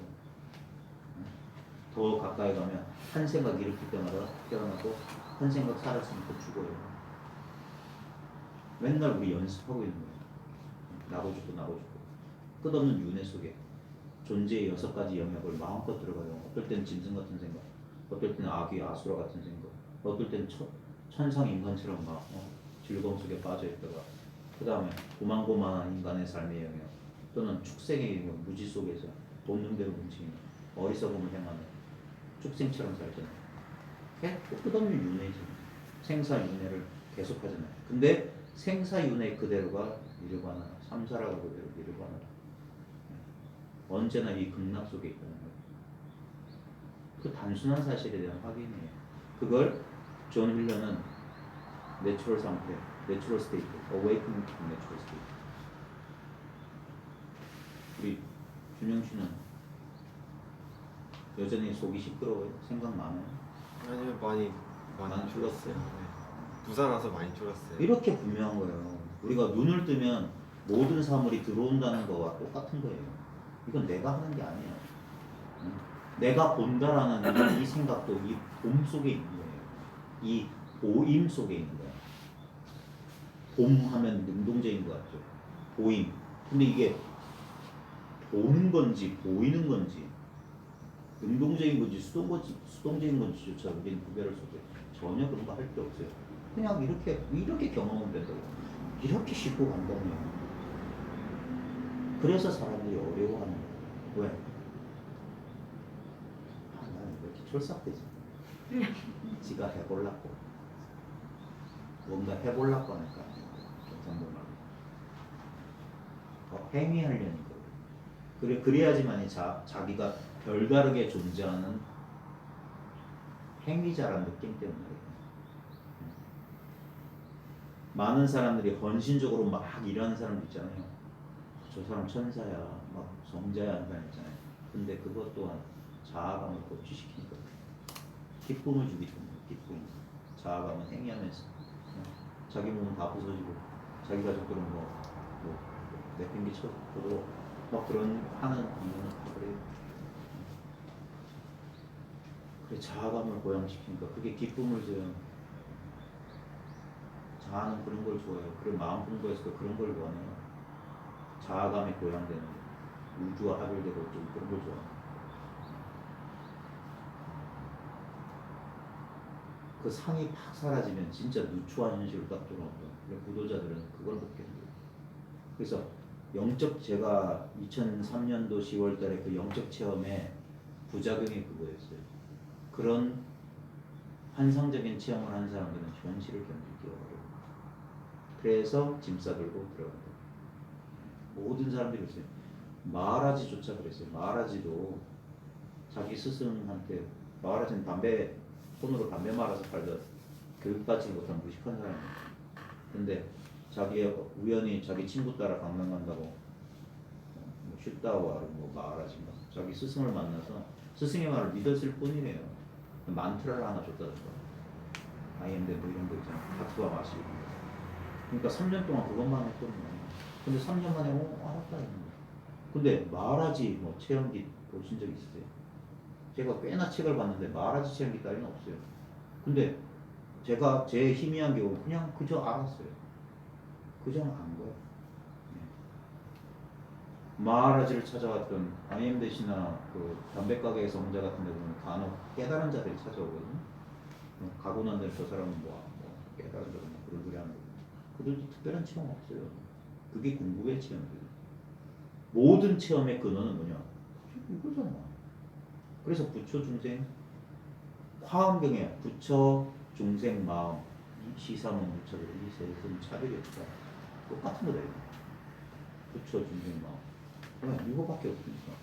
더 가까이 가면 한 생각 일으킬 때마다 태어나고 한 생각 살았으면 또 죽어요. 맨날 우리 연습하고 있는 거예요. 나고 죽고 나고 죽고 끝없는 윤회 속에 존재의 6가지 영역을 마음껏 들어가요. 어떨 때는 짐승 같은 생각, 어떨 때는 아귀 아수라 같은 생각, 어떨 때는 천상 인간처럼 막 즐거움 속에 빠져있다가 그 다음에 고만고만한 인간의 삶의 영역 또는 축생의 영역, 무지 속에서 본능대로 움직이는 어리석음을 행하는 축생처럼 살잖아요. 끝없는 윤회죠. 생사윤회를 계속하잖아요. 근데 생사윤회 그대로가 니르바나, 삼사라가 그대로 니르바나. 언제나 이 극락 속에 있다는 거예요. 그 단순한 사실에 대한 확인이에요. 그걸 존 힐러는 내추럴 상태, 내추럴 스테이트, awakening to natural state. 우리 준영 씨는 여전히 속이 시끄러워요? 생각 많아요? 아니요, 많이 줄었어요. 네. 부산 와서 많이 줄었어요. 이렇게 분명한 거예요. 우리가 눈을 뜨면 모든 사물이 들어온다는 거와 똑같은 거예요. 이건 내가 하는 게 아니에요. 내가 본다라는 이 생각도 이 봄 속에 있는 거예요. 이 보임 속에 있는 거예요. 봄 하면 능동적인 것 같죠. 보임. 근데 이게 보는 건지 보이는 건지 능동적인 건지 수동적인 건지조차 우리는 구별할 수 없어요. 전혀 그런 거 할 필요 없어요. 그냥 이렇게 경험하면 된다고. 이렇게 쉽고 간단해요. 그래서 사람들이 어려워하는 거예요. 왜? 나는 왜 이렇게 촐싹대지? 지가 해볼라고. 뭔가 해볼라고 하니까 경상도 말로. 행위하려는 거예요. 그래야지만이 자기가 별다르게 존재하는 행위자라는 느낌 때문에. 많은 사람들이 헌신적으로 막 일하는 사람도 있잖아요. 저 사람 천사야, 막 성자야 하는 사람 있잖아요. 근데 그것 또한 자아감을 고취시키는 거예요. 기쁨을 주기 때문에 기쁨. 자아감은 행위하면서 자기 몸은 다 부서지고 자기 가족들은 내팽개 쳐도 막 그런 하는 이유는 그래요. 그래 자아감을 고양시키니까 그게 기쁨을 줘요. 자아는 그런 걸 좋아해요. 그런 마음 공부에서도 그런 걸 원해요. 자아감이 고양되는 우주와 합일되고 좀 그런 걸 좋아해요. 그 상이 팍 사라지면 진짜 누추한 현실로 딱 돌아온다. 부도자들은 그걸 못 견뎌요. 그래서 제가 2003년도 10월 달에 그 영적 체험에 부작용이 그거였어요. 그런 환상적인 체험을 한 사람들은 현실을 견디기 어려워요. 그래서 짐 싸들고 들어간다. 모든 사람들이 그랬어요. 마하라지조차 그랬어요. 마하라지도 자기 스승한테, 마하라지는 손으로 담배 말아서 팔던 교육받지 못한 무식한 사람이에요. 근데 우연히 자기 친구 따라 강남 간다고 뭐 슈타와 뭐 마하라지인가 자기 스승을 만나서 스승의 말을 믿었을 뿐이래요. 만트라를 하나 줬다던가. 아이엠데 뭐 이런 거 있잖아. 다투와 마시고. 그러니까 3년 동안 그것만 했거든요. 근데 3년 만에 알았다 이런 거. 근데 마하라지 뭐 체험기 보신 적 있으세요? 제가 꽤나 책을 봤는데 마하라지 체험기 따위는 없어요. 근데 제가 제 희미한 경우 그냥 그저 알았어요. 그저 안 거예요. 네. 마하라지를 찾아왔던 아이엠데시나 그 담배 가게에서 혼자 같은 데 보면 간혹 깨달은 자들이 찾아오거든요. 가고 난 다음에 저 사람은 뭐 깨달은 자들 그런 소리 하는 거예요. 그들도 특별한 체험 없어요. 그게 공부의 체험이에요. 모든 체험의 근원은 뭐냐? 이거잖아. 그래서 부처 중생 화엄경에 부처 중생 마음 시사문 부처들 이 셋은 차별이 없다. 똑같은 거다. 부처 중생 마음. 그냥 이거밖에 없으니까.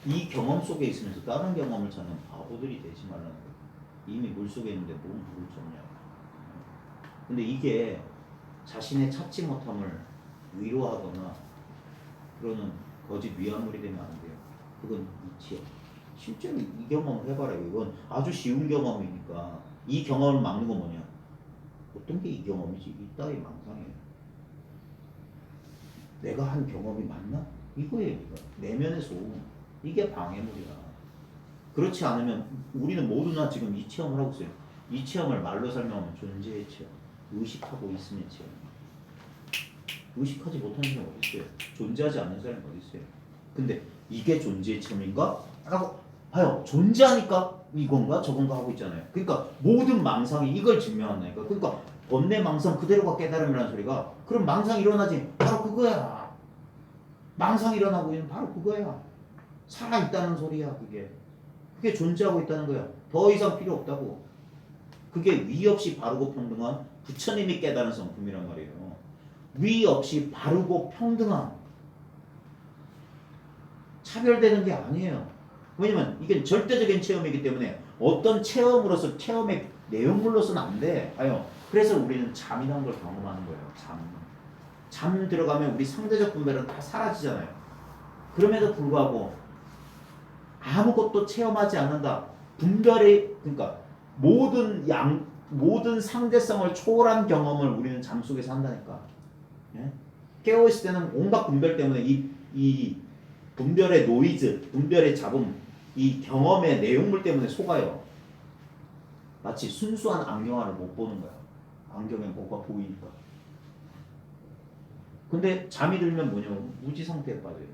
이 경험 속에 있으면서 다른 경험을 찾는 바보들이 되지 말라는 거예요. 이미 물속에 있는데 뭔 물을 쫓냐. 근데 이게 자신의 찾지 못함을 위로하거나 그러는 거짓 위안물이 되면 안 돼요. 그건 이치요. 실제로 이 경험을 해봐라. 이건 아주 쉬운 경험이니까 이 경험을 막는 건 뭐냐? 어떤 게 이 경험이지? 이따위 망상이에요. 내가 한 경험이 맞나? 이거예요. 이거. 내면의 소음. 이게 방해물이야. 그렇지 않으면 우리는 모두나 지금 이 체험을 하고 있어요. 이 체험을 말로 설명하면 존재의 체험. 의식하고 있음의 체험. 의식하지 못하는 사람이 어디 있어요? 존재하지 않는 사람이 어디 있어요? 근데 이게 존재의 체험인가? 라고 봐요. 존재하니까 이건가 저건가 하고 있잖아요. 그러니까 모든 망상이 이걸 증명한다니까. 그러니까 번뇌 망상 그대로가 깨달음이라는 소리가 그럼 망상 일어나지 바로 그거야. 망상 일어나고 있는 바로 그거야. 살아있다는 소리야. 그게 존재하고 있다는 거야. 더 이상 필요 없다고. 그게 위 없이 바르고 평등한 부처님이 깨달은 성품이란 말이에요. 위 없이 바르고 평등한 차별되는 게 아니에요. 왜냐면 이게 절대적인 체험이기 때문에 어떤 체험으로서 체험의 내용물로서는 안 돼. 그래서 우리는 잠이라는 걸 경험하는 거예요. 잠 들어가면 우리 상대적 분별은 다 사라지잖아요. 그럼에도 불구하고 아무것도 체험하지 않는다. 그러니까 모든 상대성을 초월한 경험을 우리는 잠 속에서 한다니까. 예? 깨어있을 때는 온갖 분별 때문에 이 분별의 노이즈, 분별의 잡음, 이 경험의 내용물 때문에 속아요. 마치 순수한 안경알을 못 보는 거야. 안경에 뭐가 보이니까. 근데 잠이 들면 뭐냐면 무지 상태에 빠져요.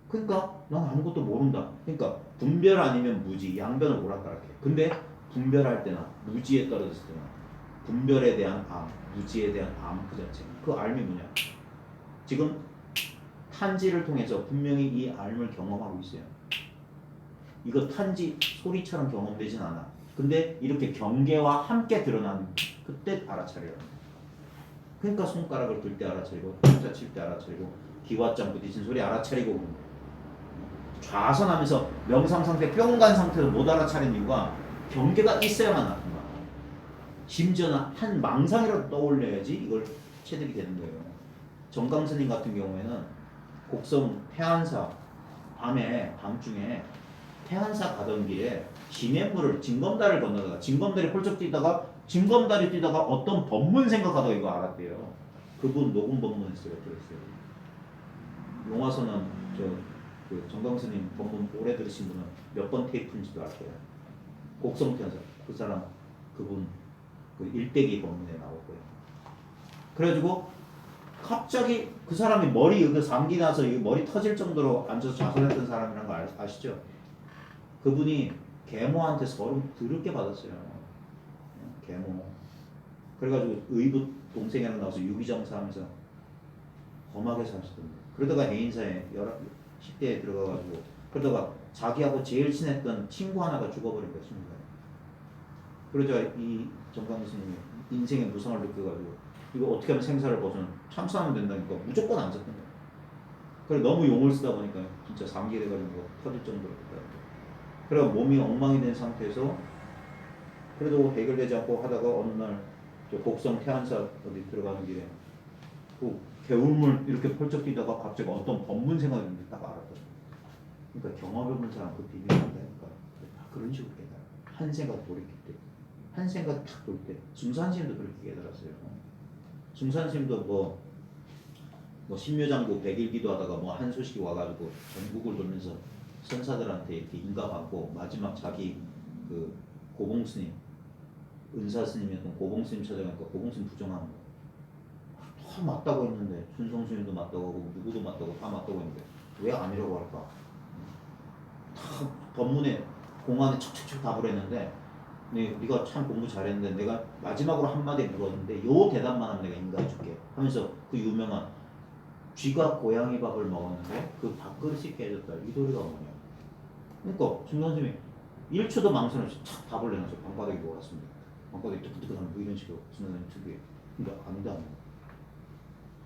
그러니까 난 아무것도 모른다. 그러니까 분별 아니면 무지, 양변을 오락가락해. 근데 분별할 때나 무지에 떨어졌을 때나 분별에 대한 암, 무지에 대한 암 그 자체. 그 알미 뭐냐? 지금 탄지를 통해서 분명히 이 알을 경험하고 있어요. 이거 탄지 소리처럼 경험되진 않아. 근데 이렇게 경계와 함께 드러나는 그때 알아차려요. 그러니까 손가락을 들 때 알아차리고 팔자 칠 때 알아차리고 기와장 부딪힌 소리 알아차리고 좌선하면서 명상 상태 뿅간 상태도 못 알아차리는 이유가 경계가 있어야만 나타나. 심지어는 한 망상이라도 떠올려야지 이걸 체득이 되는 거예요. 정강스님 같은 경우에는 곡성 태안사 밤중에 태안사 가던 길에 시냇물을 징검다리를 건너다가 징검다리 펄쩍 뛰다가 어떤 법문 생각하다가 이거 알았대요. 그분 녹음 법문을 들었어요. 용화선은 그 정강스님 법문 오래 들으신 분은 몇 번 테이프인지도 알 거예요. 곡성 태안사 그분 그 일대기 법문에 나올 거예요. 그래가지고 갑자기 그 사람이 머리 여기 상기 나서 머리 터질 정도로 앉아서 좌선했던 사람이라는 거 아시죠? 그분이 계모한테 서름 더럽게 받았어요. 계모. 그래가지고 의붓 동생이랑 나와서 유기정사하면서 험하게 사시던데. 그러다가 해인사에 10대에 들어가가지고 그러다가 자기하고 제일 친했던 친구 하나가 죽어버린 것입니다. 그러자 이 정강 스님이 인생의 무상을 느껴가지고 이거 어떻게 하면 생사를 벗어나 참사하면 된다니까 무조건 안 썼던 거야. 그래 너무 용을 쓰다 보니까 진짜 상기돼가지고 터질 정도로 됐다. 그래 몸이 엉망이 된 상태에서 그래도 해결되지 않고 하다가 어느 날 저 곡성 태안사 어디 들어가는 길에 그 개울물 이렇게 펄쩍 뛰다가 갑자기 어떤 법문 생각이 드는데 딱 알았거든. 그러니까 경험해본 사람 그 비밀이 안다니까. 다 그런 식으로 깨달아. 한 생각 돌이킬 때, 한 생각 탁 돌 때. 중산스님도 그렇게 깨달았어요. 중산스님도 뭐 신묘장구 100일 기도하다가 뭐 한 소식이 와가지고 전국을 돌면서 선사들한테 이렇게 인가받고 마지막 자기 그 고봉스님 은사스님이었던 고봉스님 찾아가니까 고봉스님 부정하는 거. 다 맞다고 했는데 순성스님도 맞다고 하고 누구도 맞다고 다 맞다고 했는데 왜 아니라고 할까? 다 법문에 공안에 척척척 답을 했는데 네가 참 공부 잘했는데 내가 마지막으로 한마디 물었는데 요 대답만 하면 내가 인가해줄게 하면서 그 유명한 쥐가 고양이 밥을 먹었는데 그 밥그릇이 깨졌다 이 소리가 뭐냐. 그러니까 중선생님이 1초도 망설 없이 착 답을 내놔서 방바닥에 놓았습니다. 방바닥에 뜨끈뜨끈한 뭐 이런 식으로 중선생님 특유의 근데 아니다.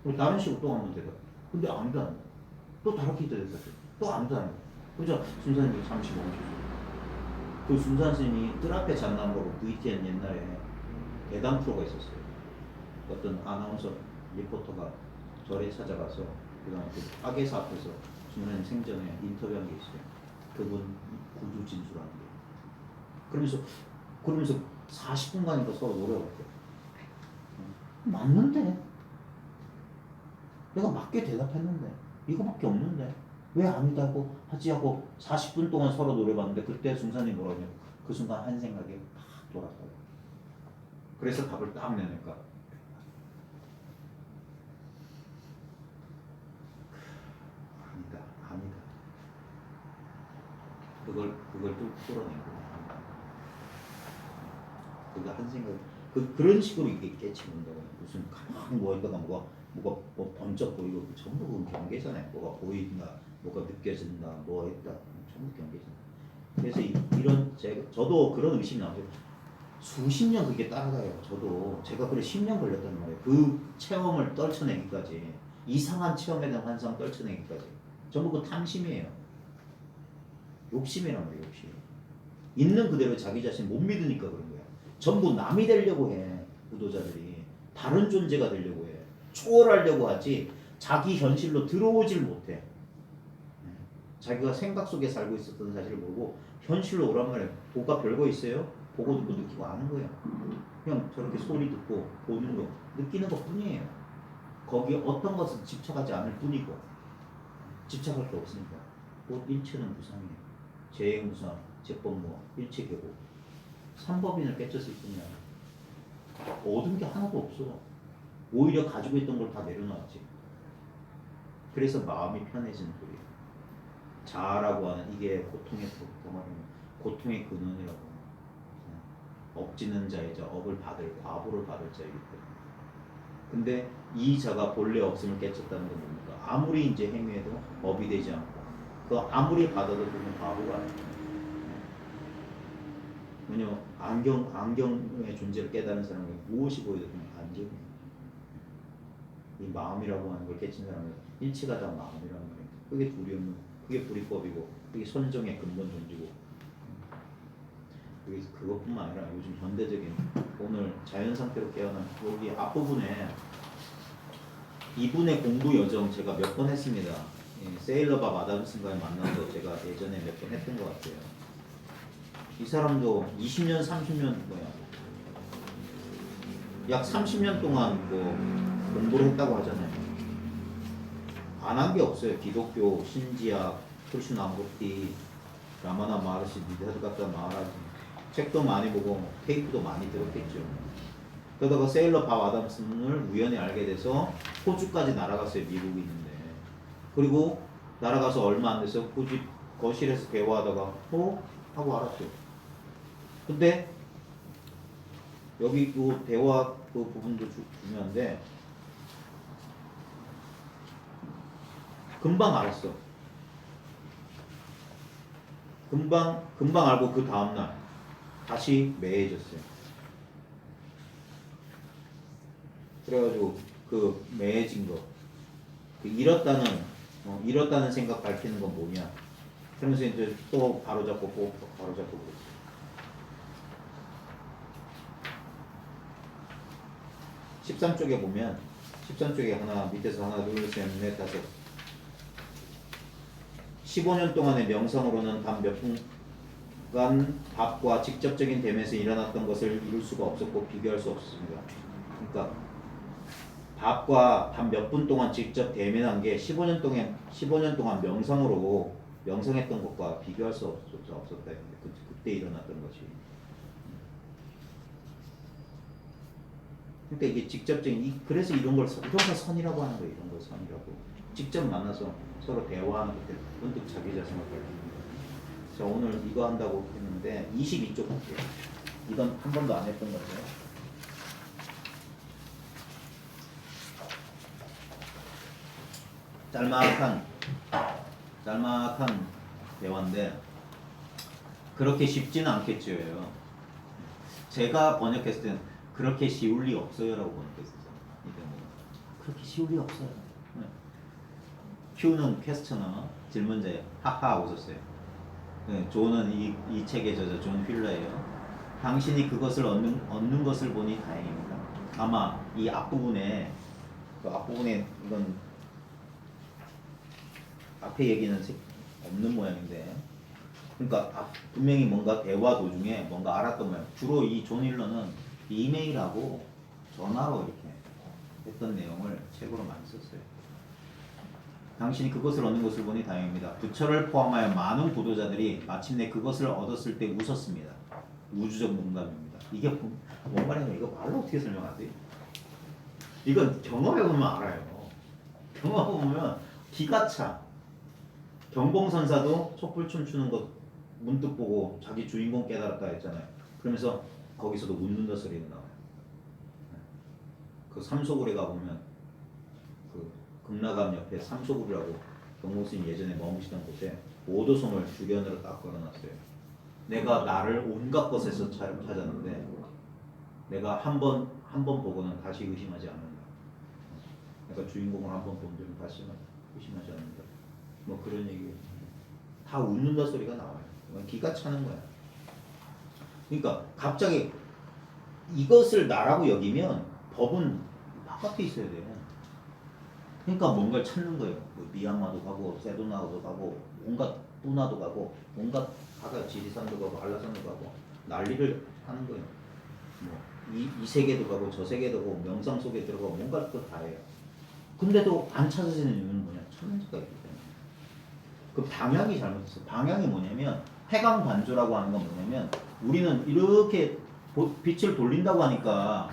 그리고 다른 식으로 또 한번 대답 근데 아니다. 또 다르게 대답했어요. 또 아니다. 그죠? 순산님이 잠시 멈추죠. 그 순산스님이 뜰 앞에 장난으로 VTN 옛날에 대담 프로가 있었어요. 어떤 아나운서 리포터가 절에 찾아가서 그다음에 그 학예사 앞에서 순산님 생전에 인터뷰한 게 있어요. 그분 구두 진술하는 게. 그러면서 40분간인가 서로 노래했대요. 맞는데? 내가 맞게 대답했는데 이거밖에 없는데 왜 아니다고 하지 하고 40분 동안 서로 노래봤는데 그때 중산이 뭐라 하냐고 그 순간 한 생각이 팍 돌았다고. 그래서 답을 딱 내니까 아니다. 그걸 또 풀어내고 그거 한 생각 그런 식으로 이게 깨치는다고. 무슨 가만히 뭐 있다가 뭐가 뭐 번쩍 보이고 전부 그건 경계잖아요. 뭐가 보인다, 뭐가 느껴진다, 뭐 했다, 전부 경계잖아요. 그래서 이런 저도 그런 의심이 나죠. 수십 년 그게 따라가요. 저도 제가 그래 10년 걸렸단 말이에요. 그 체험을 떨쳐내기까지 이상한 체험에 대한 환상 떨쳐내기까지 전부 그 탐심이에요. 욕심이란 말이에요. 욕심. 있는 그대로 자기 자신 못 믿으니까 그런 거야. 전부 남이 되려고 해. 구도자들이 다른 존재가 되려고 해. 초월하려고 하지 자기 현실로 들어오질 못해. 자기가 생각 속에 살고 있었던 사실을 모르고 현실로 오란 말이에요. 뭐가 별거 있어요? 보고 듣고 느끼고 아는 거예요. 그냥 저렇게 소리 듣고 보는 거 느끼는 것 뿐이에요. 거기에 어떤 것은 집착하지 않을 뿐이고 집착할 게 없으니까. 곧 일체는 무상이에요. 재행무상, 재법무, 일체계고 3법인을 깨쳤을 뿐이야. 얻은 게 하나도 없어. 오히려 가지고 있던 걸 다 내려놨지. 그래서 마음이 편해지는 거예요. 자아라고 하는 이게 고통의 고통의 근원이라고. 업지는 자이자 업을 받을 과보를 받을 자이기 때문에. 근데 이 자가 본래 없음을 깨쳤다는 건 뭡니까? 아무리 이제 행위해도 업이 되지 않고 그 아무리 받아도 그건 과보가 아니에요. 왜냐면 안경의 존재를 깨달은 사람은 무엇이 보여도 그냥 안경이에요. 이 마음이라고 하는 걸 깨친 사람은 일체가 다 마음이라는 거예요. 그게 둘이 없는, 그게 불이법이고, 그게 선정의 근본 존재고. 그래서 그것뿐만 아니라 요즘 현대적인 오늘 자연 상태로 깨어난 여기 앞부분에 이분의 공부 여정 제가 몇 번 했습니다. 세일러밥 아담슨과의 만남도 제가 예전에 몇 번 했던 것 같아요. 이 사람도 20년, 30년 약 30년 동안 뭐 공부를 했다고 하잖아요. 안 한 게 없어요. 기독교, 신지학, 크리슈나무르티, 라마나 마르시, 니다르가타 마하라지 책도 많이 보고 테이프도 많이 들었겠죠. 그러다가 세일러 밥 아담슨을 우연히 알게 돼서 호주까지 날아갔어요. 미국에 있는데. 그리고 날아가서 얼마 안 돼서 그 집 거실에서 대화하다가 하고 알았어요. 근데 여기 그 대화 그 부분도 중요한데 금방 알았어. 금방 알고 그 다음날 다시 매해졌어요. 그래가지고 그 매해진 거, 그 잃었다는 생각 밝히는 건 뭐냐? 그러면서 이제 또 바로 잡고 또 바로 잡고 그랬어요. 13쪽에 보면 13쪽에 하나 밑에서 하나 둘 셋 넷 다섯 15년 동안의 명성으로는 단 몇 분간 밥과 직접적인 대면에서 일어났던 것을 이룰 수가 없었고 비교할 수 없었습니다. 그러니까 밥과 단 몇 분 동안 직접 대면한 게 15년 동안 명성했던 것과 비교할 수 없었다. 그때 일어났던 거지. 그러니까 이게 직접적인 그래서 이런 걸 선이라고 하는 거예요. 이런 걸 선이라고. 직접 만나서 서로 대화하는 그때 문득 자기 자신을 밝히는 거예요. 자, 오늘 이거 한다고 했는데 22쪽 볼게요. 이건 한 번도 안 했던 거죠. 짤막한 대화인데 그렇게 쉽지는 않겠죠. 제가 번역했을 때는 그렇게 쉬울 리 없어요라고 번역했었어요. 그렇게 쉬울 리 없어요. Q는 퀘스처너 질문자예요. 하하 웃었어요. 조는 이 책의 저자 존 휠러예요. 당신이 그것을 얻는 것을 보니 다행입니다. 아마 이 앞부분에 이건 앞에 얘기는 없는 모양인데, 그러니까 분명히 뭔가 대화 도중에 뭔가 알았던 모양. 주로 이 존 힐러는 이메일하고 전화로 이렇게 했던 내용을 책으로 많이 썼어요. 당신이 그것을 얻는 것을 보니 다행입니다. 부처를 포함하여 많은 부도자들이 마침내 그것을 얻었을 때 웃었습니다. 우주적 농담입니다. 이게 뭔 말이냐? 이거 말로 어떻게 설명하지? 이건 경험해보면 알아요. 경험해보면 기가 차. 경봉선사도 촛불 춤추는 거 문득 보고 자기 주인공 깨달았다 했잖아요. 그러면서 거기서도 웃는다 소리가 나와요. 그 삼소굴에 가보면 그 극락암 옆에 삼소굴이라고 경봉스님 예전에 머무시던 곳에 오도솜을 주변으로 딱 걸어놨어요. 내가 나를 온갖 것에서 찾았는데 내가 한 번 보고는 다시 의심하지 않는다. 내가 주인공을 한 번 본 적은 다시 의심하지 않는다. 뭐 그런 얘기. 다 웃는다 소리가 나와요. 기가 차는 거야. 그러니까 갑자기 이것을 나라고 여기면 법은 바깥에 있어야 돼. 그러니까 뭔가를 찾는 거예요. 뭐 미얀마도 가고 세도나도 가고 온갖 뿌나도 가고 온갖 바다 지리산도 가고 한라산도 가고 난리를 하는 거예요. 뭐 이 세계도 가고 저 세계도 가고 명상 속에 들어가고 뭔가 또 다 해요. 근데도 안 찾아지는 이유는 뭐냐? 찾는 수가 있기 때문에. 그 방향이 잘못됐어. 방향이 뭐냐면 해강반조라고 하는 건 뭐냐면 우리는 이렇게 빛을 돌린다고 하니까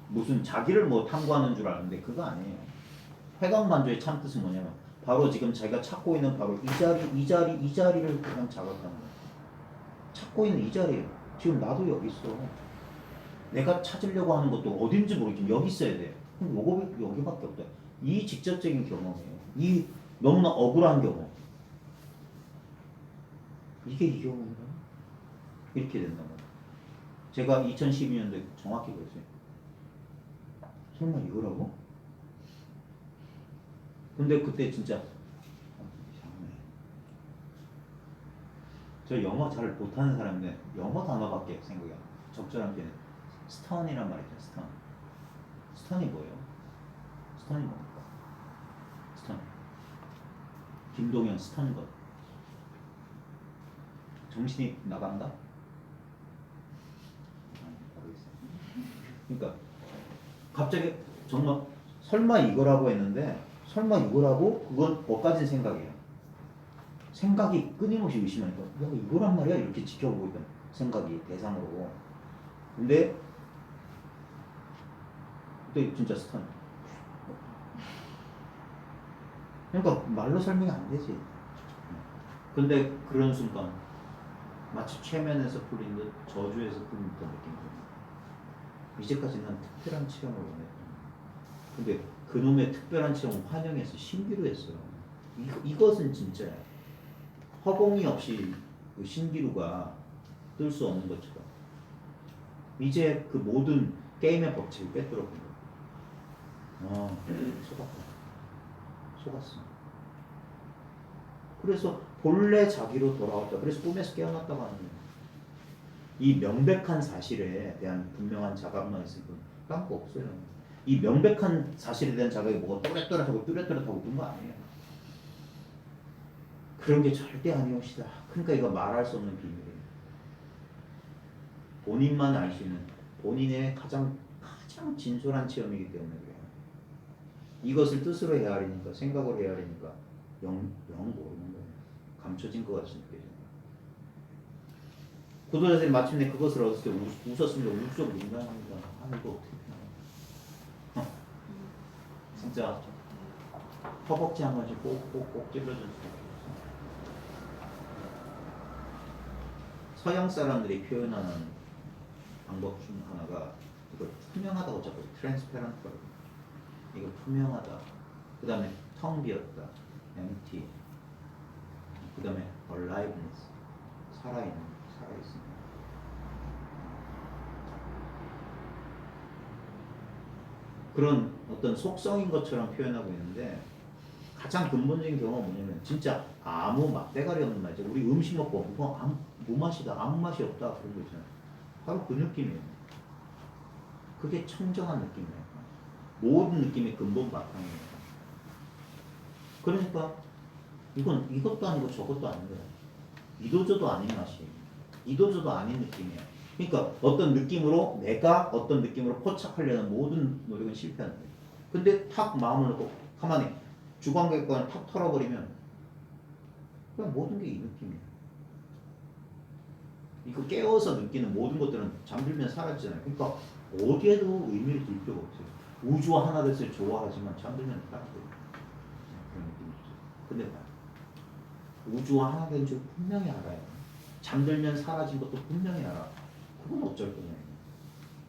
무슨 자기를 뭐 탐구하는 줄 아는데 그거 아니에요. 해강반조의 참 뜻은 뭐냐면 바로 지금 자기가 찾고 있는 바로 이 자리를 그냥 자각하는 거예요. 찾고 있는 이 자리예요. 지금 나도 여기 있어. 내가 찾으려고 하는 것도 어딘지 모르겠지만 여기 있어야 돼. 그럼 요거 여기밖에 없다. 이 직접적인 경험이에요. 이 너무나 억울한 경험. 이게 이 경험이다. 이렇게 된단 말이에요. 제가 2012년도에 정확히 그랬어요. 설마 이거라고? 근데 그때 진짜 이상하네. 저 영어 잘 못하는 사람인데 영어 단어밖에 생각이 안 나요. 적절한 표현. 스턴이란 말이죠. 스턴이 뭐예요? 스턴이 뭡니까? 스턴. 김동현 스턴것. 정신이 나간다? 모르겠어요. 그러니까 갑자기 정말 설마 이거라고 했는데 설마 이거라고? 그건 뭐까진 생각이에요. 생각이 끊임없이 의심하니까 야 이거란 말이야? 이렇게 지켜보고 있던 생각이 대상으로. 근데 그때 진짜 스턴. 그러니까 말로 설명이 안 되지. 근데 그런 순간 마치 최면에서 풀린 듯 저주에서 풀린 듯한 느낌이 듭니다. 이제까지는 특별한 체험을 원했던. 근데 그놈의 특별한 체험을 환영해서 신기로 했어요. 이것은 진짜 허공이 없이 그 신기루가 뜰 수 없는 것처럼 이제 그 모든 게임의 법칙을 꿰뚫어 본 거야. 속았어. 그래서 본래 자기로 돌아왔다. 그래서 꿈에서 깨어났다고 하는 거예요. 이 명백한 사실에 대한 분명한 자각만 있을 뿐 딴 거 없어요. 이 명백한 사실에 대한 자각이 뭐가 또렷또렷하고 뚜렷뚜렷하고 그런 거 아니에요. 그런 게 절대 아니옵시다. 그러니까 이거 말할 수 없는 비밀이에요. 본인만 알 수 있는 본인의 가장 진솔한 체험이기 때문에 그래요. 이것을 뜻으로 헤아리니까 생각으로 헤아리니까 영 모르는 거예요. 감춰진 것 같이 느껴져요. 구도자들이 마침내 그것을 얻을 때 웃었습니다. 울적 민감합니다. 이거 어떻게 되나? 진짜 허벅지 한 번씩 꼭꼭꼭 찔러줄 수 있어요. 서양 사람들이 표현하는 방법 중 하나가 이걸 투명하다고 자꾸 트랜스페런트라고. 이거 투명하다. 그 다음에 텅 비었다. empty. 그 다음에 aliveness. 살아있습니다. 그런 어떤 속성인 것처럼 표현하고 있는데 가장 근본적인 경우가 뭐냐면 진짜 아무 맛대가리 없는 맛이죠. 우리 음식 먹고 무맛이다, 아무 맛이 없다 그런 거 있잖아요. 바로 그 느낌이에요. 그게 청정한 느낌이에요. 모든 느낌의 근본 바탕이에요. 그러니까 이것도 아니고 저것도 아닌 거야. 이도저도 아닌 맛이에요. 이도저도 아닌 느낌이에요. 그러니까 어떤 느낌으로 내가 어떤 느낌으로 포착하려는 모든 노력은 실패하는 거예요. 근데 탁 마음을 놓고 가만히 주관객관을 탁 털어버리면 그냥 모든 게 이 느낌이에요. 이거 깨워서 느끼는 모든 것들은 잠들면 사라지잖아요. 그러니까 어디에도 의미를 둘 필요가 없어요. 우주와 하나 됐을 때 좋아하지만 잠들면 사라져요. 그런 느낌이죠. 근데 우주와 하나 된 줄 분명히 알아요. 잠들면 사라진 것도 분명히 알아. 그건 어쩔 거냐.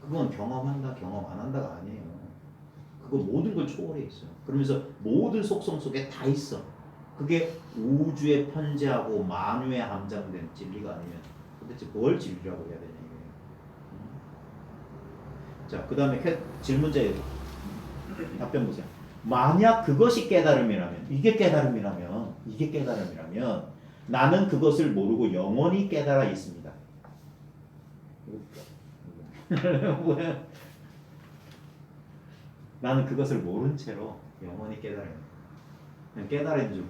그건 경험한다, 경험 안 한다가 아니에요. 그거 모든 걸 초월해 있어요. 그러면서 모든 속성 속에 다 있어. 그게 우주에 편재하고 만유에 함장된 진리가 아니면 도대체 뭘 진리라고 해야 되냐 이거예요. 자, 그 다음에 질문자에 답변 보세요. 만약 그것이 깨달음이라면, 이게 깨달음이라면 나는 그것을 모르고 영원히 깨달아 있습니다. 뭐야? 나는 그것을 모른 채로 영원히 깨달아요. 그냥 깨달은 줄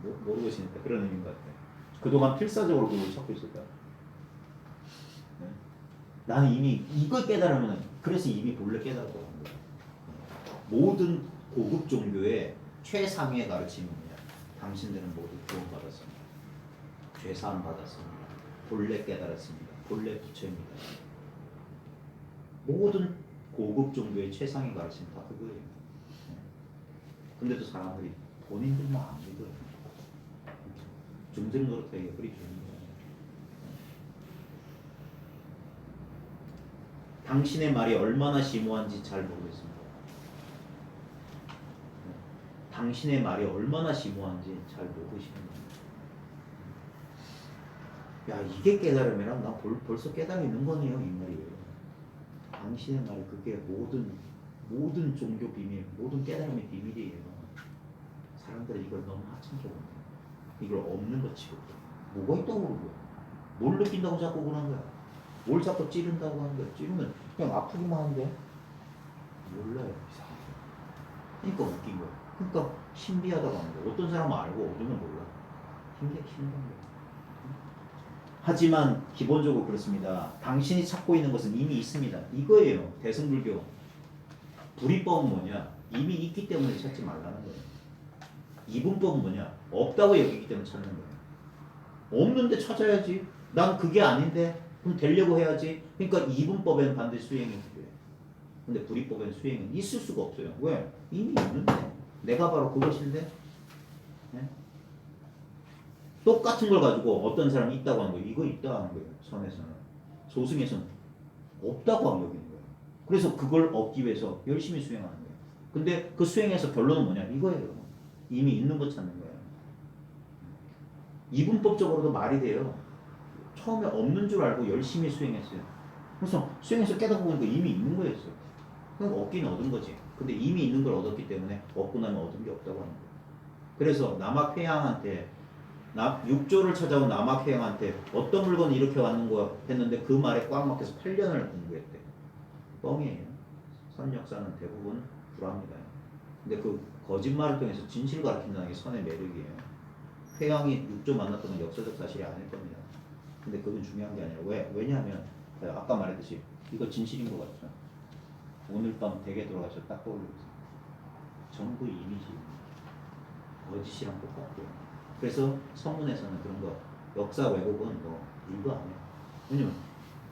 모르고 있으니까 그런 의미인 것 같아요. 그동안 필사적으로 그걸 찾고 있었다. 나는 이미 이걸 깨달으면 그래서 이미 본래 깨달았다고 한 거예요. 모든 고급 종교의 최상의 가르침입니다. 당신들은 모두 구원받았습니다. 죄사함 받았습니다. 본래 깨달았습니다. 본래 부처입니다. 모든 고급 종교의 최상의 가르침 다 그거예요. 근데도 사람들이 본인들만 안 믿어요. 중생 노릇하기가 그리 좋은 거예요. 당신의 말이 얼마나 심오한지 잘 모르겠습니다. 당신의 말이 얼마나 심오한지 잘 모르시는 거예요. 야, 이게 깨달음이란 나 벌써 깨달아 있는 거네요, 이 말이에요. 당신의 말이 그게 모든 종교 비밀, 모든 깨달음의 비밀이에요. 사람들은 이걸 너무 하찮게 보는 거야. 이걸 없는 것 치고 뭐가 있다고 그러는 거야. 뭘 느낀다고 자꾸 그러는 거야. 뭘 자꾸 찌른다고 하는 거야. 찌르면 그냥 아프기만 하는데 몰라요. 이상하게. 그러니까 웃긴 거야. 그러니까 신비하다고 하는 거야. 어떤 사람은 알고 어떤 사람은 몰라. 신기한 거야. 하지만 기본적으로 그렇습니다. 당신이 찾고 있는 것은 이미 있습니다. 이거예요. 대승불교. 불이법은 뭐냐? 이미 있기 때문에 찾지 말라는 거예요. 이분법은 뭐냐? 없다고 여기기 때문에 찾는 거예요. 없는데 찾아야지. 난 그게 아닌데 그럼 되려고 해야지. 그러니까 이분법에는 반드시 수행이 필요해요. 근데 불이법에는 수행은 있을 수가 없어요. 왜? 이미 있는데. 내가 바로 그것인데. 네? 똑같은 걸 가지고 어떤 사람이 있다고 하는 거예요. 이거 있다 하는 거예요. 선에서는. 소승에서는 없다고 하는 거예요. 그래서 그걸 얻기 위해서 열심히 수행하는 거예요. 근데 그 수행에서 결론은 뭐냐? 이거예요. 이미 있는 거 찾는 거예요. 이분법적으로도 말이 돼요. 처음에 없는 줄 알고 열심히 수행했어요. 그래서 수행해서 깨닫고 보니까 이미 있는 거였어요. 그럼 얻긴 얻은 거지. 근데 이미 있는 걸 얻었기 때문에 얻고 나면 얻은 게 없다고 하는 거야. 그래서 남학회양한테 6조를 찾아온 남학회양한테 어떤 물건이 이렇게 왔는 거야 했는데 그 말에 꽉 막혀서 8년을 공부했대. 뻥이에요. 선 역사는 대부분 불합니다. 근데 그 거짓말을 통해서 진실을 가르친다는 게 선의 매력이에요. 회양이 6조 만났던 건 역사적 사실이 아닐 겁니다. 근데 그건 중요한 게 아니라 왜냐하면 아까 말했듯이 이거 진실인 것 같죠. 오늘 밤 댁에 들어가서 딱 떠올려보세요. 전부 이미지, 거짓이랑 똑같고요. 그래서 서문에서는 그런 거 역사 왜곡은 뭐 일도 안 해요. 왜냐면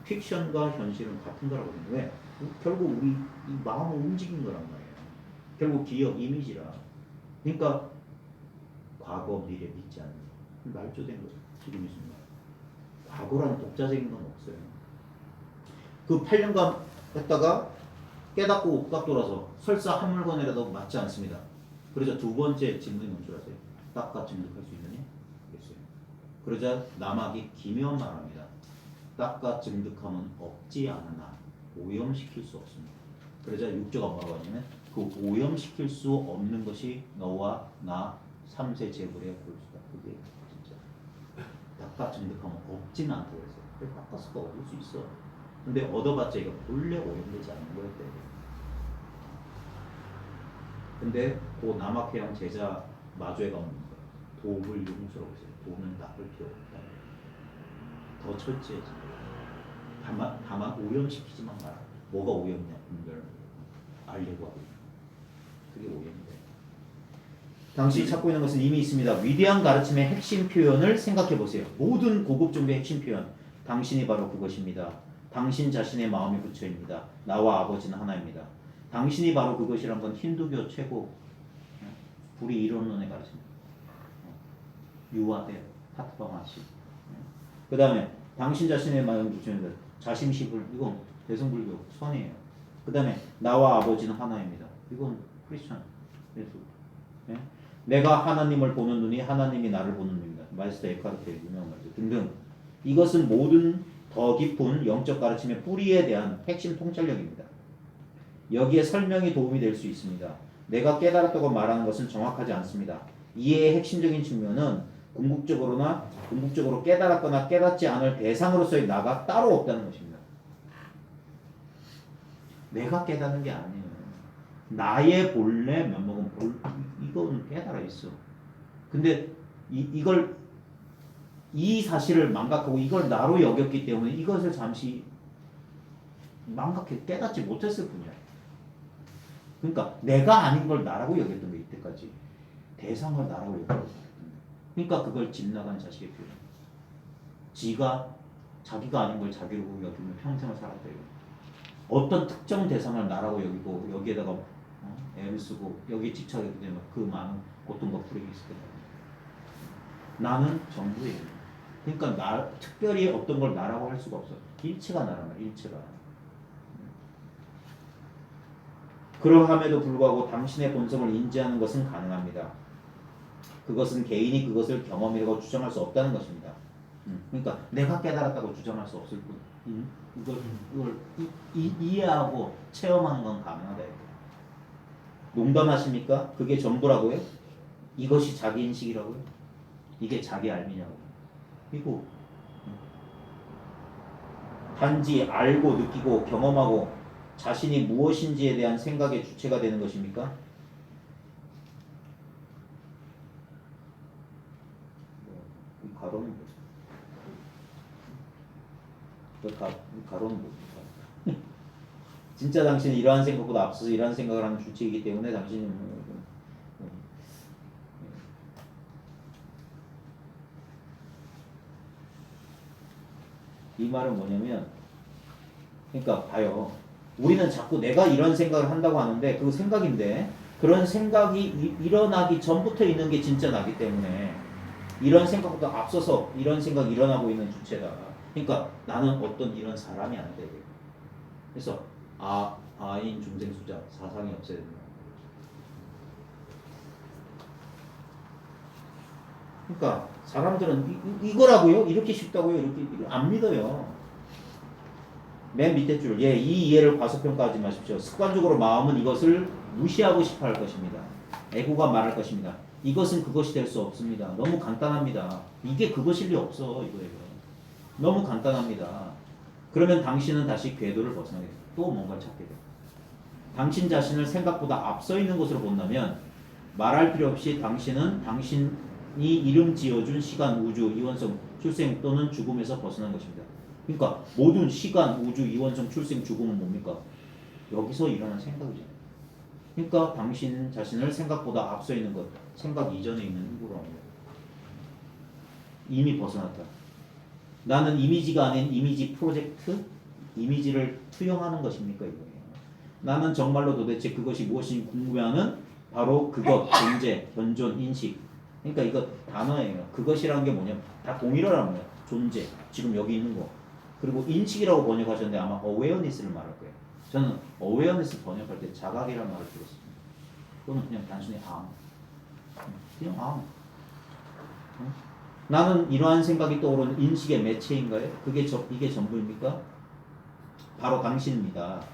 픽션과 현실은 같은 거라거든요. 왜? 결국 우리 이 마음을 움직인 거란 말이에요. 결국 기억, 이미지라. 그러니까 과거, 미래 믿지 않는 거. 말조된 거죠. 지금 이 순간. 과거라는 독자적인 건 없어요. 그 8년간 했다가 깨닫고 옥각 돌아서 설사 한 물건이라도 맞지 않습니다. 그러자 두 번째 질문이 뭔 줄 아세요? 딱가 증득할 수 있느냐? 그랬어요. 그러자 남학이 기묘한 말합니다. 딱가 증득하면 없지 않으나 오염시킬 수 없습니다. 그러자 육조가 뭐라고 하냐면 그 오염시킬 수 없는 것이 너와 나 3세 재물의 골수다. 그게 진짜 딱가 증득하면 없지는 않다고 했어요. 그래 닦았을까 얻을 수 있어. 근데 얻어봤자 이거 본래 오염되지 않는 거였대. 근데 그 남학회양 제자 마주에 가면 도를 용서라고 했어요. 도는 나쁠 필요 없다. 더 철저해지. 다만 오염시키지만 마라. 뭐가 오염이냐? 분별 알려고 하고. 그게 오염이다. 당신이 찾고 있는 것은 이미 있습니다. 위대한 가르침의 핵심 표현을 생각해 보세요. 모든 고급 정보의 핵심 표현. 당신이 바로 그것입니다. 당신 자신의 마음의 부처입니다. 나와 아버지는 하나입니다. 당신이 바로 그것이란 건 힌두교 최고 불이 이론론의 가르침입니다. 유아대 타트방아시. 그 다음에 당신 자신의 마음의 부처입니다. 자심시불 이건 대승불교 선이에요. 그 다음에 나와 아버지는 하나입니다. 이건 크리스천 예수. 예? 내가 하나님을 보는 눈이 하나님이 나를 보는 눈입니다. 마이스터 에카르트의 유명한 말이죠. 등등. 이것은 모든 더 깊은 영적 가르침의 뿌리에 대한 핵심 통찰력입니다. 여기에 설명이 도움이 될 수 있습니다. 내가 깨달았다고 말하는 것은 정확하지 않습니다. 이해의 핵심적인 측면은 궁극적으로 깨달았거나 깨닫지 않을 대상으로서의 나가 따로 없다는 것입니다. 내가 깨닫는 게 아니에요. 나의 본래 면목은 이거는 깨달아 있어. 근데 이 사실을 망각하고 이걸 나로 여겼기 때문에 이것을 잠시 망각해 깨닫지 못했을 뿐이야. 그러니까 내가 아닌 걸 나라고 여겼던 게 이때까지 대상을 나라고 여겼던. 그러니까 그걸 집 나간 자식의 표현. 자기가 아닌 걸 자기로 여기면 평생을 살았다 이거. 어떤 특정 대상을 나라고 여기고 여기에다가 애를 쓰고 여기에 집착하게 되면 그 많은 고통과 불행이 있을 거다. 나는 전부예요. 그러니까 특별히 어떤 걸 나라고 할 수가 없어. 일체가 나란 말이야. 일체가. 그러함에도 불구하고 당신의 본성을 인지하는 것은 가능합니다. 그것은 개인이 그것을 경험이라고 주장할 수 없다는 것입니다. 그러니까 내가 깨달았다고 주장할 수 없을 뿐. 이걸 이해하고 체험하는 건 가능하다. 농담하십니까? 그게 전부라고요? 이것이 자기 인식이라고요? 이게 자기 알미냐고요? 그리고 단지 알고 느끼고 경험하고 자신이 무엇인지에 대한 생각의 주체가 되는 것입니까? 이 가로는 뭐죠? 가로는 뭡니까? 진짜 당신은 이러한 생각보다 앞서서 이러한 생각을 하는 주체이기 때문에 당신은 이 말은 뭐냐면 그러니까 봐요. 우리는 자꾸 내가 이런 생각을 한다고 하는데 그 생각인데 그런 생각이 일어나기 전부터 있는 게 진짜 나기 때문에 이런 생각보다 앞서서 이런 생각이 일어나고 있는 주체다. 그러니까 나는 어떤 이런 사람이 아니다. 그래서 아인 중생수자 사상이 없어야 된다. 그러니까 사람들은 이거라고요? 이렇게 쉽다고요? 이렇게 안 믿어요. 맨 밑에 줄, 예, 이 이해를 과소평가하지 마십시오. 습관적으로 마음은 이것을 무시하고 싶어 할 것입니다. 에고가 말할 것입니다. 이것은 그것이 될 수 없습니다. 너무 간단합니다. 이게 그것일 리 없어, 이거예요. 너무 간단합니다. 그러면 당신은 다시 궤도를 벗어나게 돼요. 또 뭔가를 찾게 돼요. 당신 자신을 생각보다 앞서 있는 것으로 본다면 말할 필요 없이 당신은 당신이 이름 지어준 시간, 우주, 이원성, 출생 또는 죽음에서 벗어난 것입니다. 그러니까 모든 시간, 우주, 이원성, 출생, 죽음은 뭡니까? 여기서 일어난 생각이잖아요. 그러니까 당신 자신을 생각보다 앞서 있는 것, 생각 이전에 있는 힘으로 합니다. 이미 벗어났다. 나는 이미지가 아닌 이미지 프로젝트, 이미지를 투영하는 것입니까? 이거예요. 나는 정말로 도대체 그것이 무엇인지 궁금해하는 바로 그것, 존재, 현존, 인식. 그러니까 이거 단어예요. 그것이라는 게 뭐냐면 다 동일하라는 거예요. 존재, 지금 여기 있는 거. 그리고 인식이라고 번역하셨는데 아마 awareness를 말할 거예요. 저는 awareness 번역할 때 자각이라는 말을 들었습니다. 그거는 그냥 단순히 암. 그냥 암. 나는 이러한 생각이 떠오르는 인식의 매체인가요? 이게 전부입니까? 바로 당신입니다.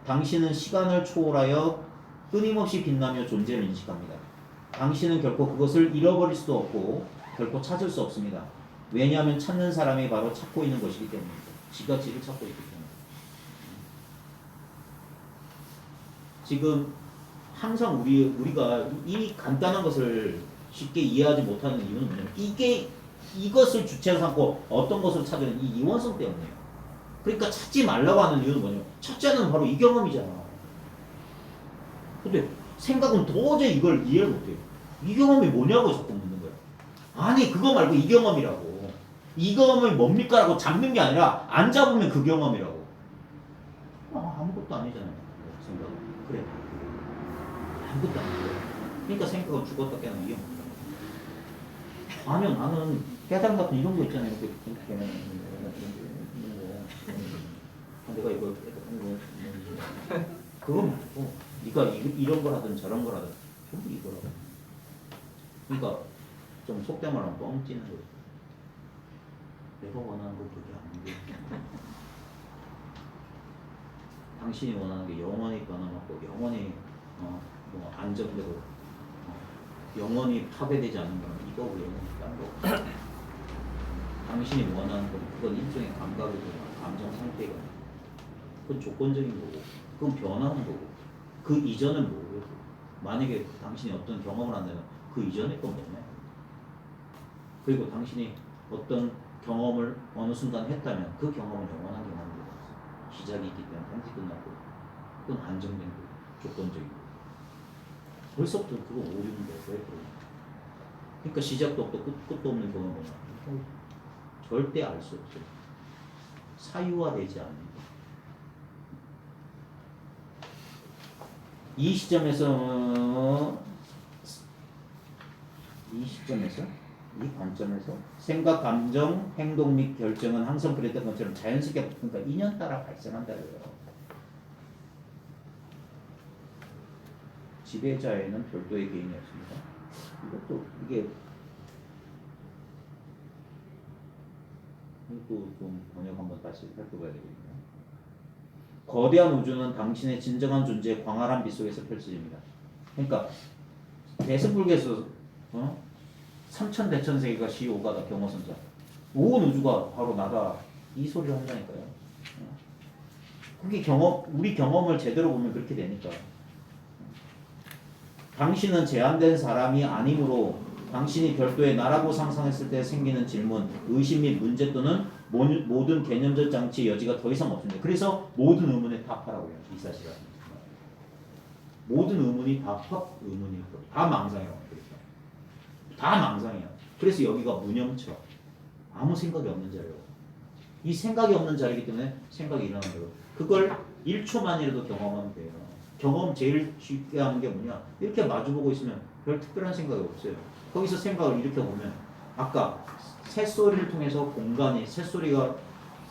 당신은 시간을 초월하여 끊임없이 빛나며 존재를 인식합니다. 당신은 결코 그것을 잃어버릴 수도 없고 결코 찾을 수 없습니다. 왜냐하면 찾는 사람이 바로 찾고 있는 것이기 때문입니다. 지가 지를 찾고 있기 때문에. 지금 항상 우리가 이 간단한 것을 쉽게 이해하지 못하는 이유는 뭐냐면 이것을 주체로 삼고 어떤 것을 찾으는 이 이원성 때문이에요. 그러니까 찾지 말라고 하는 이유는 뭐냐면 첫째는 바로 이 경험이잖아. 근데 생각은 도저히 이걸 이해를 못해요. 이 경험이 뭐냐고 자꾸 묻는 거야. 아니 그거 말고 이 경험이라고. 이 경험이 뭡니까? 라고 잡는 게 아니라 안 잡으면 그 경험이라고. 아무것도 아니잖아요. 생각은. 그래. 아무것도 아니고. 그러니까 생각은 죽었다 깨나 이해 못해. 아니요 나는 깨달음 같은 이런 거 있잖아요. 이렇게 내가 이거 그거 말고 네가 이런 걸 하든 저런 걸 하든 전부 이거라고. 그러니까 좀 속된 말하면 뻥 찌는 거지. 내가 원하는 건 그게 아닌데 당신이 원하는 게 영원히 변함없고 영원히 뭐 안정되고 영원히 파괴되지 않는 거는 이거고 영원히 딴 거. 당신이 원하는 건 그건 일종의 감각이고 감정 상태가 그건 조건적인 거고 그건 변하는 거고 그 이전은 뭐예요? 만약에 당신이 어떤 경험을 한다면 그 이전의 건 뭐냐? 그리고 당신이 어떤 경험을 어느 순간 했다면 그 경험은 영원한 경험이 되었어. 시작이 있기 때문에 항상 끝났고 그건 안정된 거고 조건적인 거고 벌써부터 그거 오류는 거예요. 왜 그러냐? 그러니까 시작도 없고 끝도 없는 경험은 뭐냐? 절대 알 수 없어요. 사유화되지 않는 거. 이 시점에서 이 관점에서 생각, 감정, 행동 및 결정은 항상 그랬던 것처럼 자연스럽게 그러니까 인연 따라 발생한다고요. 지배자에는 별도의 개인이 없습니다. 이것도 좀 번역 한번 다시 살펴봐야 되거든요. 거대한 우주는 당신의 진정한 존재의 광활한 빛 속에서 펼쳐집니다. 그러니까 대승불교에서 삼천대천세계가 시오가다 경어선자 온 우주가 바로 나다 이 소리를 한다니까요. 그게 우리 경험을 제대로 보면 그렇게 되니까. 당신은 제한된 사람이 아니므로 당신이 별도의 나라고 상상했을 때 생기는 질문, 의심 및 문제 또는 모든 개념적 장치의 여지가 더 이상 없습니다. 그래서 모든 의문에 답하라고 해요. 이 사실은. 모든 의문이 다 의문이고 다 망상이라고 해요. 다 망상이야. 그래서 여기가 무념처. 아무 생각이 없는 자리라고. 이 생각이 없는 자리이기 때문에 생각이 일어나는 거예요. 그걸 1초만이라도 경험하면 돼요. 경험 제일 쉽게 하는 게 뭐냐? 이렇게 마주보고 있으면 별 특별한 생각이 없어요. 거기서 생각을 일으켜보면 아까 새소리를 통해서 공간이 새소리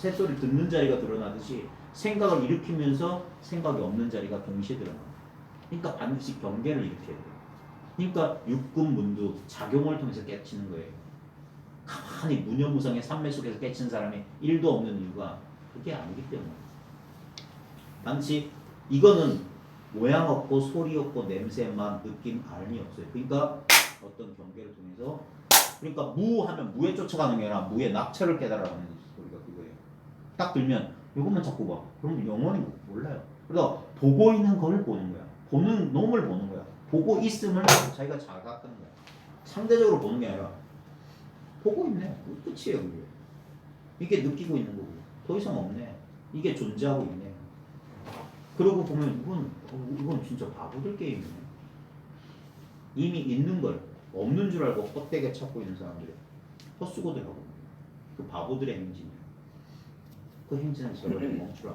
듣는 자리가 드러나듯이 생각을 일으키면서 생각이 없는 자리가 동시에 드러나요. 그러니까 반드시 경계를 일으켜야 돼요. 그러니까 육군문두 작용을 통해서 깨치는 거예요. 가만히 무념무상의 산매 속에서 깨친 사람이 1도 없는 이유가 그게 아니기 때문에 단지 이거는 모양 없고 소리 없고 냄새만 느낌 알미 없어요. 그러니까 어떤 경계를 통해서 그러니까 무 하면 무에 쫓아가는 게 아니라 무의 낙처를 깨달아가는 소리가 그거예요. 딱 들면 이것만 자꾸 봐. 그럼 영원히 몰라요. 그래서 보고 있는 걸 보는 거야. 보는 놈을 보는 거야. 보고 있음을 자기가 자각하는 거야. 상대적으로 보는 게 아니라 보고 있네. 끝이에요. 그게. 이게 느끼고 있는 거고 더 이상 없네. 이게 존재하고 있네. 그러고 보면 이건 진짜 바보들 게임이네. 이미 있는 걸 없는 줄 알고 헛되게 찾고 있는 사람들이 헛수고들하고 그 바보들의 행진이에요. 그 행진은 제발 멈추라.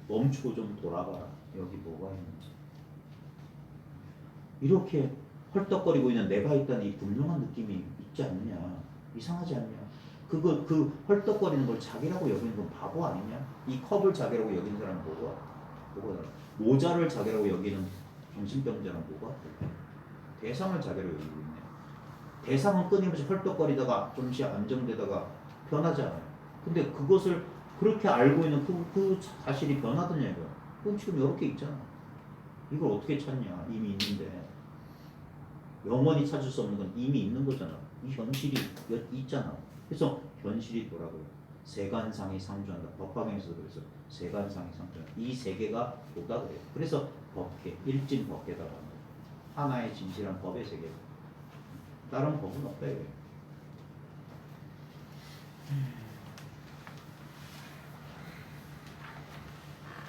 멈추고 좀 돌아봐라. 여기 뭐가 있는지. 이렇게 헐떡거리고 있는 내가 있다는 이 분명한 느낌이 있지 않느냐. 이상하지 않냐. 그 헐떡거리는 걸 자기라고 여기는 건 바보 아니냐. 이 컵을 자기라고 여기는 사람은 뭐가 모자를 자기라고 여기는 정신병자는 뭐가 대상을 자기라고 여기고 있네. 대상은 끊임없이 헐떡거리다가 좀씩 안정되다가 변하지 않아요. 근데 그것을 그렇게 알고 있는 그 사실이 변하더냐 이거야. 그건 지금 이렇게 있잖아. 이걸 어떻게 찾냐. 이미 있는데. 영원히 찾을 수 없는 건 이미 있는 거잖아. 이 현실이 있잖아. 그래서 현실이 뭐라고요? 세간상이 상주한다. 법화경에서도 그래서 세간상이 상주한다. 이 세계가 뭐다 그래요. 그래서 법계, 일진 법계다라는 거예요. 하나의 진실한 법의 세계. 다른 법은 없다 이거예요.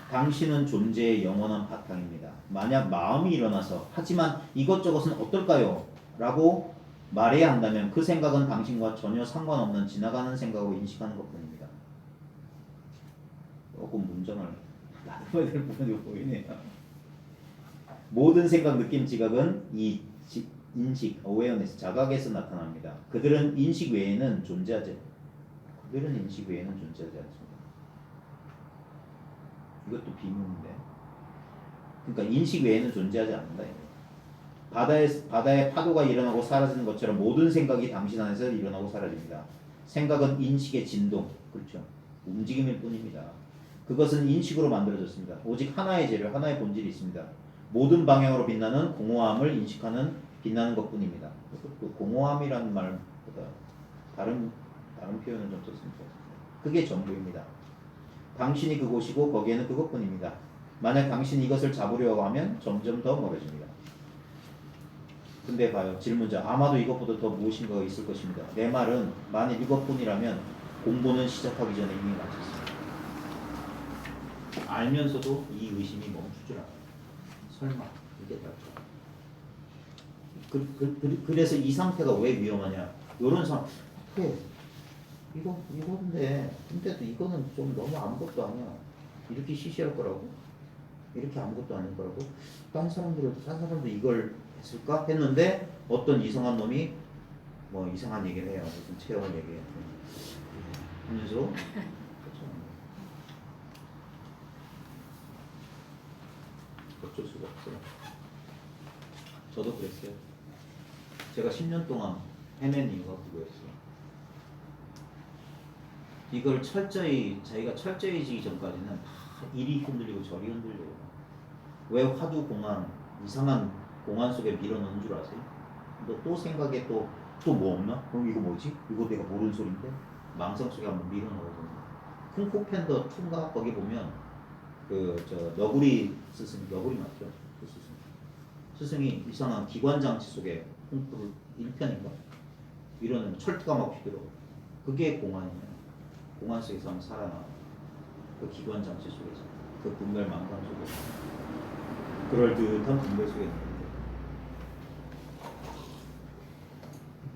당신은 존재의 영원한 바탕입니다. 만약 마음이 일어나서 하지만 이것저것은 어떨까요? 라고 말해야 한다면 그 생각은 당신과 전혀 상관없는 지나가는 생각으로 인식하는 것뿐입니다. 조금 문장을 나눠야 될 부분이 보이네요. 모든 생각, 느낌, 지각은 이 인식, awareness, 자각에서 나타납니다. 그들은 인식 외에는 존재하지 않습니다. 이것도 비밀인데. 그러니까 인식 외에는 존재하지 않는다. 바다에 파도가 일어나고 사라지는 것처럼 모든 생각이 당신 안에서 일어나고 사라집니다. 생각은 인식의 진동, 그렇죠. 움직임일 뿐입니다. 그것은 인식으로 만들어졌습니다. 오직 하나의 재료, 하나의 본질이 있습니다. 모든 방향으로 빛나는 공허함을 인식하는 빛나는 것뿐입니다. 그 공허함이라는 말보다 다른 표현을 좀 썼으면 좋겠습니다. 그게 전부입니다. 당신이 그곳이고 거기에는 그것뿐입니다. 만약 당신이 이것을 잡으려고 하면 점점 더 멀어집니다. 근데 봐요. 질문자. 아마도 이것보다 더 무엇인가가 있을 것입니다. 내 말은 만일 이것뿐이라면 공부는 시작하기 전에 이미 마쳤습니다. 알면서도 이 의심이 멈추질 않아요. 설마 이게 다죠. 그래서 이 상태가 왜 위험하냐. 이런 상태. 이건데 근데도 이거는 좀 너무 아무것도 아니야. 이렇게 시시할 거라고? 이렇게 아무것도 아닐 거라고? 딴 사람도 이걸 했을까? 했는데 어떤 이상한 놈이 뭐 이상한 얘기를 해요. 무슨 체험을 얘기해요. 하면서 어쩔 수가 없어요. 저도 그랬어요. 제가 10년 동안 헤맨 이유가 그거였어요. 이걸 자기가 철저해지기 전까지는 다 이리 흔들리고 저리 흔들려요. 왜 화두 공안, 이상한 공안 속에 밀어넣은 줄 아세요? 너 또 생각에 또 뭐 없나? 그럼 이거 뭐지? 이거 내가 모르는 소린데? 망상 속에 한번 밀어넣어보는 쿵푸팬더 2인가? 거기 보면 너구리 맞죠? 그 스승이 이상한 기관장치 속에 쿵푸를 1편인가? 이런 철퇴가 막 휘들어. 그게 공안이에요. 공안 속에서 한번 살아나. 그 기관 장치 속에서, 그 분별 망상 속에서, 그럴 듯한 분별 속에 있는데.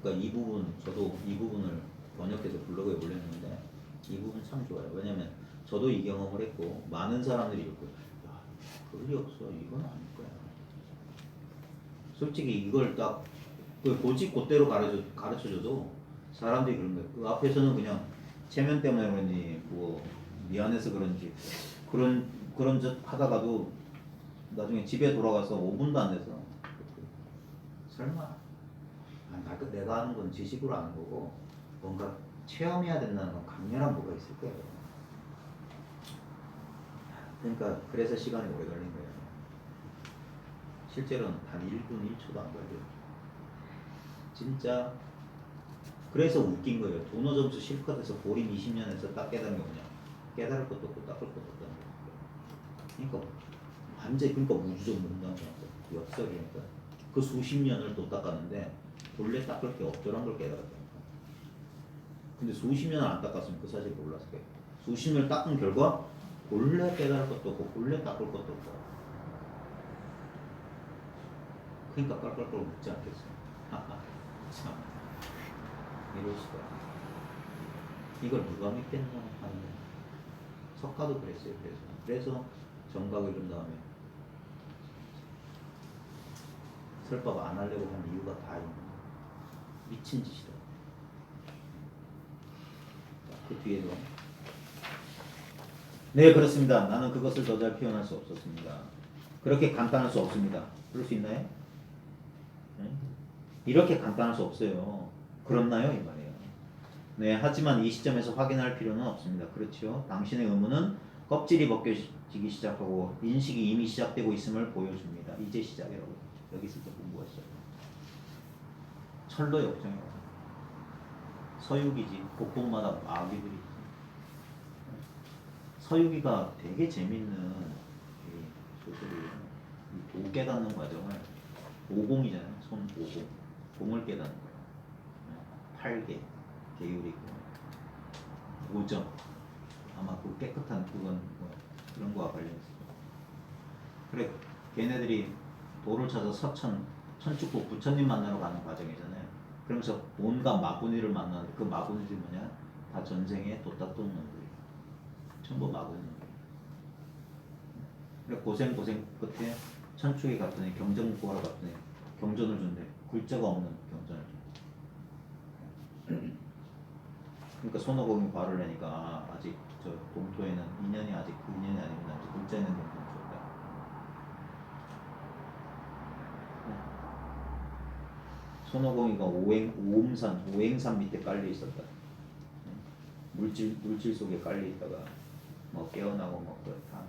그러니까 저도 이 부분을 번역해서 블로그에 올렸는데 이 부분 참 좋아요. 왜냐면 저도 이 경험을 했고 많은 사람들이 이렇게 야, 그럴 리 없어. 이건 아닐 거야. 솔직히 이걸 딱 고집 그대로 가르쳐줘도 사람들이 그런 거예요. 그 앞에서는 그냥 체면 때문에 그런지 뭐 미안해서 그런지 그런 짓 하다가도 나중에 집에 돌아가서 5분도 안 돼서 설마 내가 하는 건 지식으로 하는 거고 뭔가 체험해야 된다는 건 강렬한 뭐가 있을 거예요. 그러니까 그래서 시간이 오래 걸린 거예요. 실제로는 단 1분 1초도 안 걸려요. 진짜 그래서 웃긴 거예요. 도너 점수 실컷 해서 보림 20년에서 딱 깨달은 게 뭐냐. 깨달을 것도 없고 닦을 것도 없다는 거예요. 그러니까 완전히 그러니까 우주적 문단이라고 역설이니까 그 수십 년을 또 닦았는데 본래 닦을 게 없더란 걸 깨달았다니까. 근데 수십 년을 안 닦았으면 그 사실을 몰랐을 거예요. 수십 년을 닦은 결과 본래 깨달을 것도 없고 본래 닦을 것도 없다. 그러니까 깔깔깔 웃지 않겠어요. 참 이럴 수가. 이걸 누가 믿겠나 하는 거예요. 석가도 그랬어요. 그래서 정각을 이룬 다음에 설법 안 하려고 한 이유가 다 있는 거예요. 미친 짓이다. 그 뒤에도 네 그렇습니다. 나는 그것을 더 잘 표현할 수 없었습니다. 그렇게 간단할 수 없습니다. 그럴 수 있나요? 네? 이렇게 간단할 수 없어요. 그렇나요? 이 말이에요. 네, 하지만 이 시점에서 확인할 필요는 없습니다. 그렇죠? 당신의 의문은 껍질이 벗겨지기 시작하고 인식이 이미 시작되고 있음을 보여줍니다. 이제 시작이라고. 여기 있을 때 공부했어요. 철도 역정이라고. 서유기지. 곳곳마다 마귀들이 있어요. 서유기가 되게 재밌는 소설이에요. 도 깨닫는 과정을 오공이잖아요. 손 오공. 공을 깨닫는 거예요. 8개. 계율이 있고 5점. 아마 그 깨끗한 그건 뭐 그런 거와 관련해서. 그래 걔네들이 도를 찾아 천축국 부처님 만나러 가는 과정이잖아요. 그러면서 온갖 마구니를 만나는데 그 마구니들이 뭐냐? 다 전생에 도 닦던 놈들이에요. 전부 마구니 놈들. 그래 고생 끝에 천축에 갔더니 경전 구하러 갔더니 경전을 준대. 글자가 없는 경전을 준. 그러니까 손오공이 화를 내니까 아직 저 동토에는 인연이 아직 그 인연이 아니구나. 글자 있는 동토는 좋다. 손오공이가 오행산 밑에 깔려 있었다. 물질 속에 깔려 있다가 뭐 깨어나고 뭐 그렇다.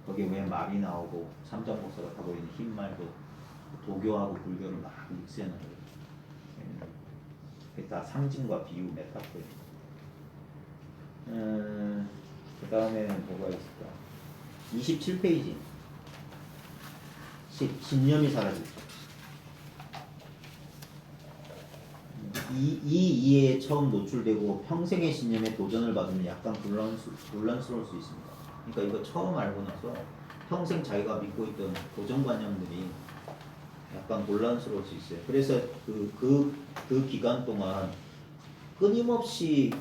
거기에 왜 말이 나오고 삼장법사가 타고 있는 흰 말도 도교하고 불교를 막 믹스해놓은 거예요. 다 상징과 비유, 메타포예요. 그 다음에 뭐가 있을까? 27페이지. 신념이 사라지죠. 이 이해에 처음 노출되고 평생의 신념에 도전을 받으면 약간 곤란스러울 수 있습니다. 그러니까 이거 처음 알고 나서 평생 자기가 믿고 있던 고정관념들이 약간 곤란스러울 수 있어요. 그래서 그 기간 동안 끊임없이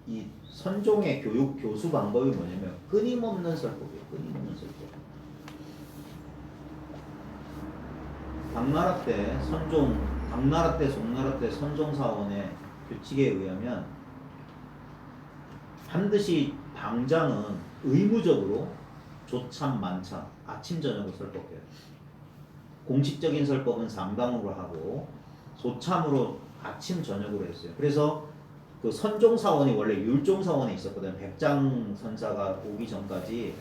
이 선종의 교수 방법이 뭐냐면 끊임없는 설법이에요. 끊임없는 설법. 당나라 때 송나라 때 선종사원의 규칙에 의하면 반드시 당장은 의무적으로 조참, 만참, 아침, 저녁을 설법해요. 공식적인 설법은 상당으로 하고 소참으로 아침, 저녁으로 했어요. 그래서 그 선종사원이 원래 율종사원에 있었거든요. 백장선사가 오기 전까지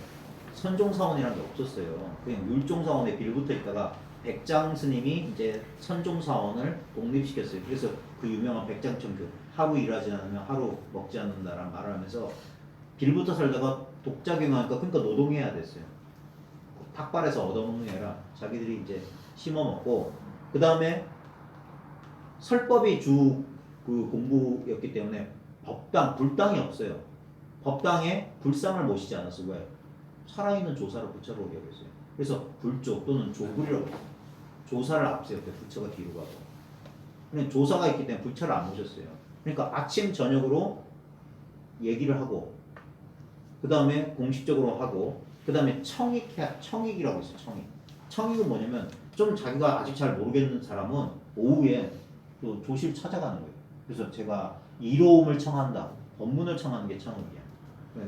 선종사원이라는 게 없었어요. 그냥 율종사원에 빌붙어 있다가 백장 스님이 이제 선종사원을 독립시켰어요. 그래서 그 유명한 백장천교 하루 일하지 않으면 하루 먹지 않는다라는 말을 하면서 빌붙어 살다가 독작용하니까 그러니까 노동해야 됐어요. 탁발에서 얻어먹는 게 아니라 자기들이 이제 심어먹고 그 다음에 설법이 주 그 공부였기 때문에 불당이 없어요. 법당에 불상을 모시지 않았어요. 왜? 살아있는 조사를 부처로 여겼어요. 그래서 불조 또는 조불이라고 했어요. 조사를 앞세웠대. 부처가 뒤로 가고. 근데 조사가 있기 때문에 부처를 안 모셨어요. 그러니까 아침 저녁으로 얘기를 하고 그 다음에 공식적으로 하고 그 다음에 청익이라고 있어요. 청익은 뭐냐면 좀 자기가 아직 잘 모르겠는 사람은 오후에 또 조실 찾아가는 거예요. 그래서 제가 이로움을 청한다. 법문을 청하는 게 청익이야.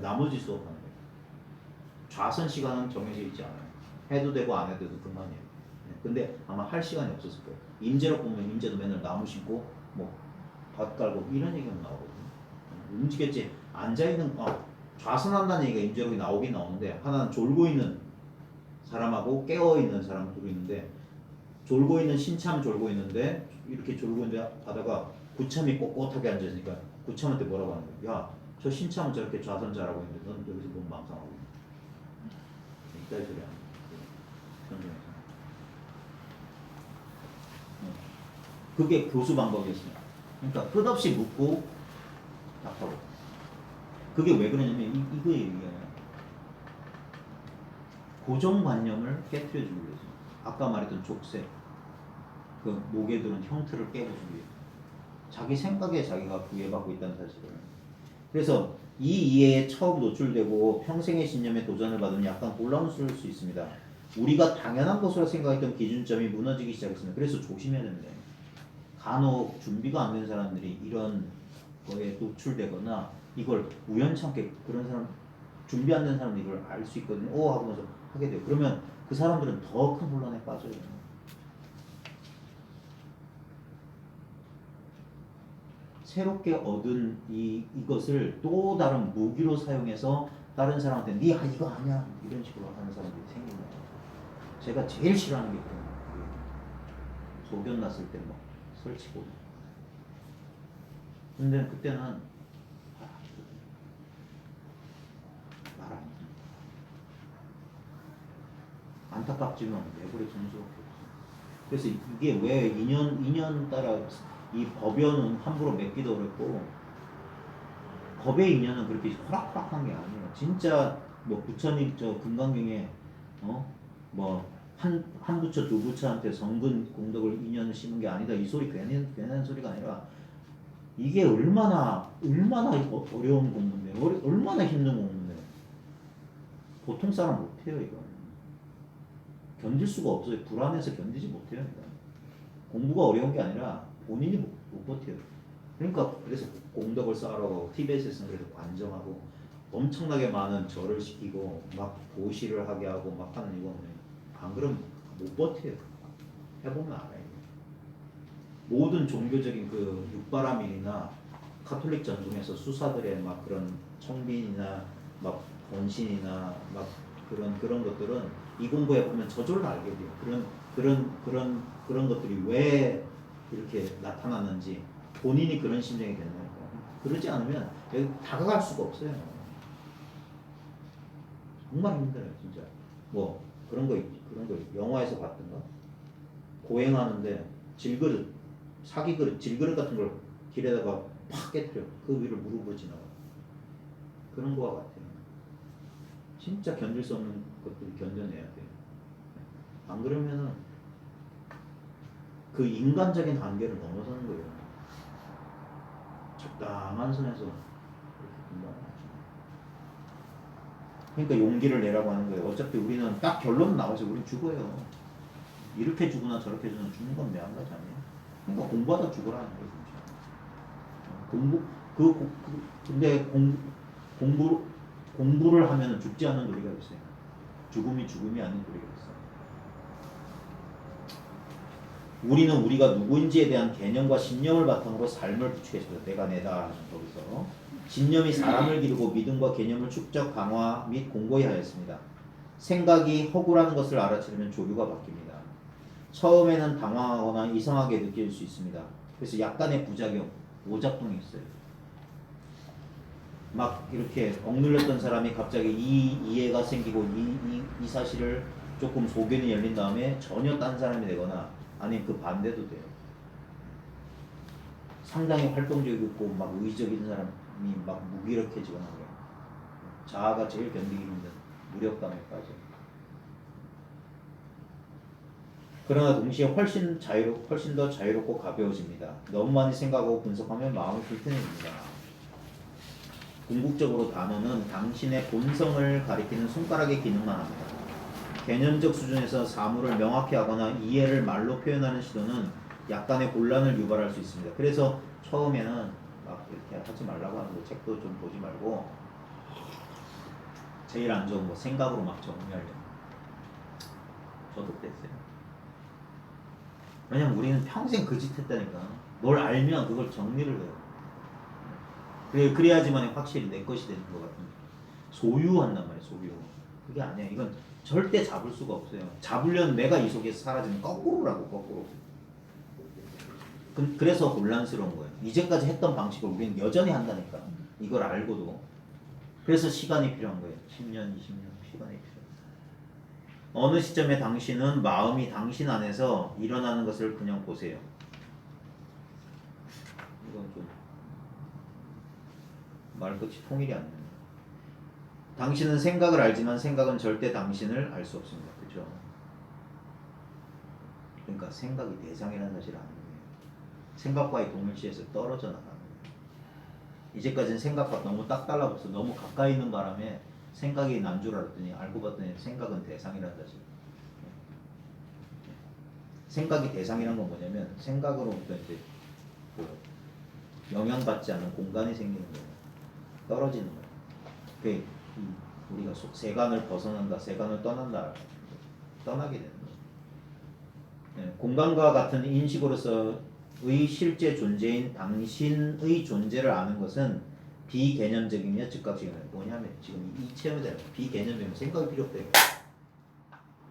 나머지 수업하는 거예요. 좌선 시간은 정해져 있지 않아요. 해도 되고 안 해도 되고 그만이에요. 근데 아마 할 시간이 없었을 거예요. 임재력 보면 임재도 맨날 나무 심고 뭐 밭 깔고 이런 얘기만 나오거든요. 움직였지 앉아있는 좌선한다는 얘기가 임재록이 나오긴 나오는데 하나는 졸고 있는 사람하고 깨어 있는 사람 둘이 있는데 졸고 있는 신참 졸고 있는데 이렇게 졸고 있는데 하다가 구참이 꼿꼿하게 앉아 있으니까 구참한테 뭐라고 하는 거야? 야, 저 신참은 저렇게 좌선 잘하고 있는데 넌 여기서 뭔 망상하고 있냐? 이따위 소리 하는 거야. 그게 교수 방법이었습니다. 그러니까 끝없이 묻고 답하고. 그게 왜 그러냐면 이거에 의해요. 고정관념을 깨트려주기 위해서. 아까 말했던 족쇄, 그 목에 두는 형틀을 깨부수기 위해서. 자기 생각에 자기가 구애받고 있다는 사실을. 그래서 이 이해에 처음 노출되고 평생의 신념에 도전을 받으면 약간 곤란스러울 수 있습니다. 우리가 당연한 것으로 생각했던 기준점이 무너지기 시작했습니다. 그래서 조심해야 됩니다. 간혹 준비가 안 된 사람들이 이런 거에 노출되거나 이걸 우연찮게 그런 사람 준비 안 된 사람들이 이걸 알 수 있거든요. 오 하면서 하게 돼요. 그러면 그 사람들은 더 큰 혼란에 빠져요. 새롭게 얻은 이것을 또 다른 무기로 사용해서 다른 사람한테 네 이거 아니야 이런 식으로 하는 사람들이 생긴 거예요. 제가 제일 싫어하는 게 그런 거예요. 소견 났을 때 막 설치고. 근데 그때는 말 안 해. 안타깝지만 내버려 두는 수밖에 없어. 그래서 이게 왜 2년 따라 이 법연은 함부로 맺기도 어렵고 법의 인연은 그렇게 호락호락한 게 아니에요. 진짜 뭐 부처님 저 금강경에 한 부처 두 부처한테 성근 공덕을 인연을 심은 게 아니다. 이 소리 괜한 소리가 아니라 이게 얼마나 어려운 공부인데 얼마나 힘든 공부인데 보통 사람 못해요. 이거 견딜 수가 없어요. 불안해서 견디지 못해요. 이거. 공부가 어려운 게 아니라 본인이 못 버텨요. 그러니까 그래서 공덕을 쌓으라고 티베트에서는 그래서 관정하고 엄청나게 많은 절을 시키고 막 보시를 하게 하고 막 하는 이거는 안 그러면 못 버텨요. 해보면 알아요. 모든 종교적인 그 육바라밀이나 카톨릭 전통에서 수사들의 막 그런 청빈이나 막 본신이나 막 그런 것들은 이 공부해 보면 저절로 알게 돼요. 그런 것들이 왜 이렇게 나타나는지 본인이 그런 심정이 되는 거예요. 그러지 않으면 여기 다가갈 수가 없어요. 정말 힘들어요, 진짜. 뭐 그런 거 영화에서 봤던가? 고행하는데 질그릇, 사기 그릇, 질그릇 같은 걸 길에다가 팍 깨뜨려. 그 위를 무릎으로 지나가. 그런 거와 같아요. 진짜 견딜 수 없는 것들을 견뎌내야 돼요. 안 그러면은 그 인간적인 한계를 넘어서는 거예요. 적당한 선에서 그렇게 공부하는 거죠. 그러니까 용기를 내라고 하는 거예요. 어차피 우리는 딱 결론 나와서 우린 죽어요. 이렇게 죽으나 저렇게 죽으나 죽는 건 매한가지 아니에요. 그러니까 공부하다 죽으라는 거예요, 진짜. 근데 공부를 하면 죽지 않는 도리가 있어요. 죽음이 아닌 도리가 있어요. 우리는 우리가 누구인지에 대한 개념과 신념을 바탕으로 삶을 구축했습니다. 내가 내다 거기서 신념이 사람을 기르고 믿음과 개념을 축적, 강화 및 공고히 하였습니다. 생각이 허구라는 것을 알아채려면 조류가 바뀝니다. 처음에는 당황하거나 이상하게 느낄 수 있습니다. 그래서 약간의 부작용, 오작동이 있어요. 막 이렇게 억눌렸던 사람이 갑자기 이 이해가 생기고 이 사실을 조금 소견이 열린 다음에 전혀 딴 사람이 되거나 아니면 그 반대도 돼요. 상당히 활동적이고 막 의지적인 사람이 막 무기력해지거나 그래요. 자아가 제일 견디기 힘든 무력감에 빠져. 그러나 동시에 훨씬 더 자유롭고 가벼워집니다. 너무 많이 생각하고 분석하면 마음이 불편해집니다. 궁극적으로 단어는 당신의 본성을 가리키는 손가락의 기능만 합니다. 개념적 수준에서 사물을 명확히 하거나 이해를 말로 표현하는 시도는 약간의 곤란을 유발할 수 있습니다. 그래서 처음에는 막 이렇게 하지 말라고 하는 거 책도 좀 보지 말고 제일 안 좋은 거 생각으로 막 정리하려고. 저도 그랬어요. 왜냐면 우리는 평생 그 짓 했다니까. 뭘 알면 그걸 정리를 해요. 그래야지만 확실히 내 것이 되는 것 같은데. 소유한단 말이에요. 소유. 그게 아니야. 이건 절대 잡을 수가 없어요. 잡으려면 내가 이 속에서 사라지는 거꾸로라고 거꾸로. 그래서 혼란스러운 거예요. 이제까지 했던 방식을 우리는 여전히 한다니까. 이걸 알고도. 그래서 시간이 필요한 거예요. 10년, 20년 시간이 필요해요. 어느 시점에 당신은 마음이 당신 안에서 일어나는 것을 그냥 보세요. 이건 좀 말끝이 통일이 안 돼요. 당신은 생각을 알지만 생각은 절대 당신을 알 수 없습니다. 그죠? 그러니까 생각이 대상이라는 사실을 아는 거예요. 생각과의 동일시에서 떨어져 나가는 거예요. 이제까지는 생각과 너무 딱 달라붙어 너무 가까이 있는 바람에 생각이 난 줄 알았더니 알고 봤더니 생각은 대상이라는 사실. 생각이 대상이란 건 뭐냐면 생각으로부터 이제 뭐 영향받지 않는 공간이 생기는 거예요. 떨어지는 거예요. 그게 우리가 세간을 벗어난다, 세간을 떠난다, 떠나게 되는 거예요. 네, 공간과 같은 인식으로서의 실제 존재인 당신의 존재를 아는 것은 비개념적이며 즉각적이에요. 뭐냐면 지금 이 체험에 대한 비개념적이면 생각이 필요 없대요.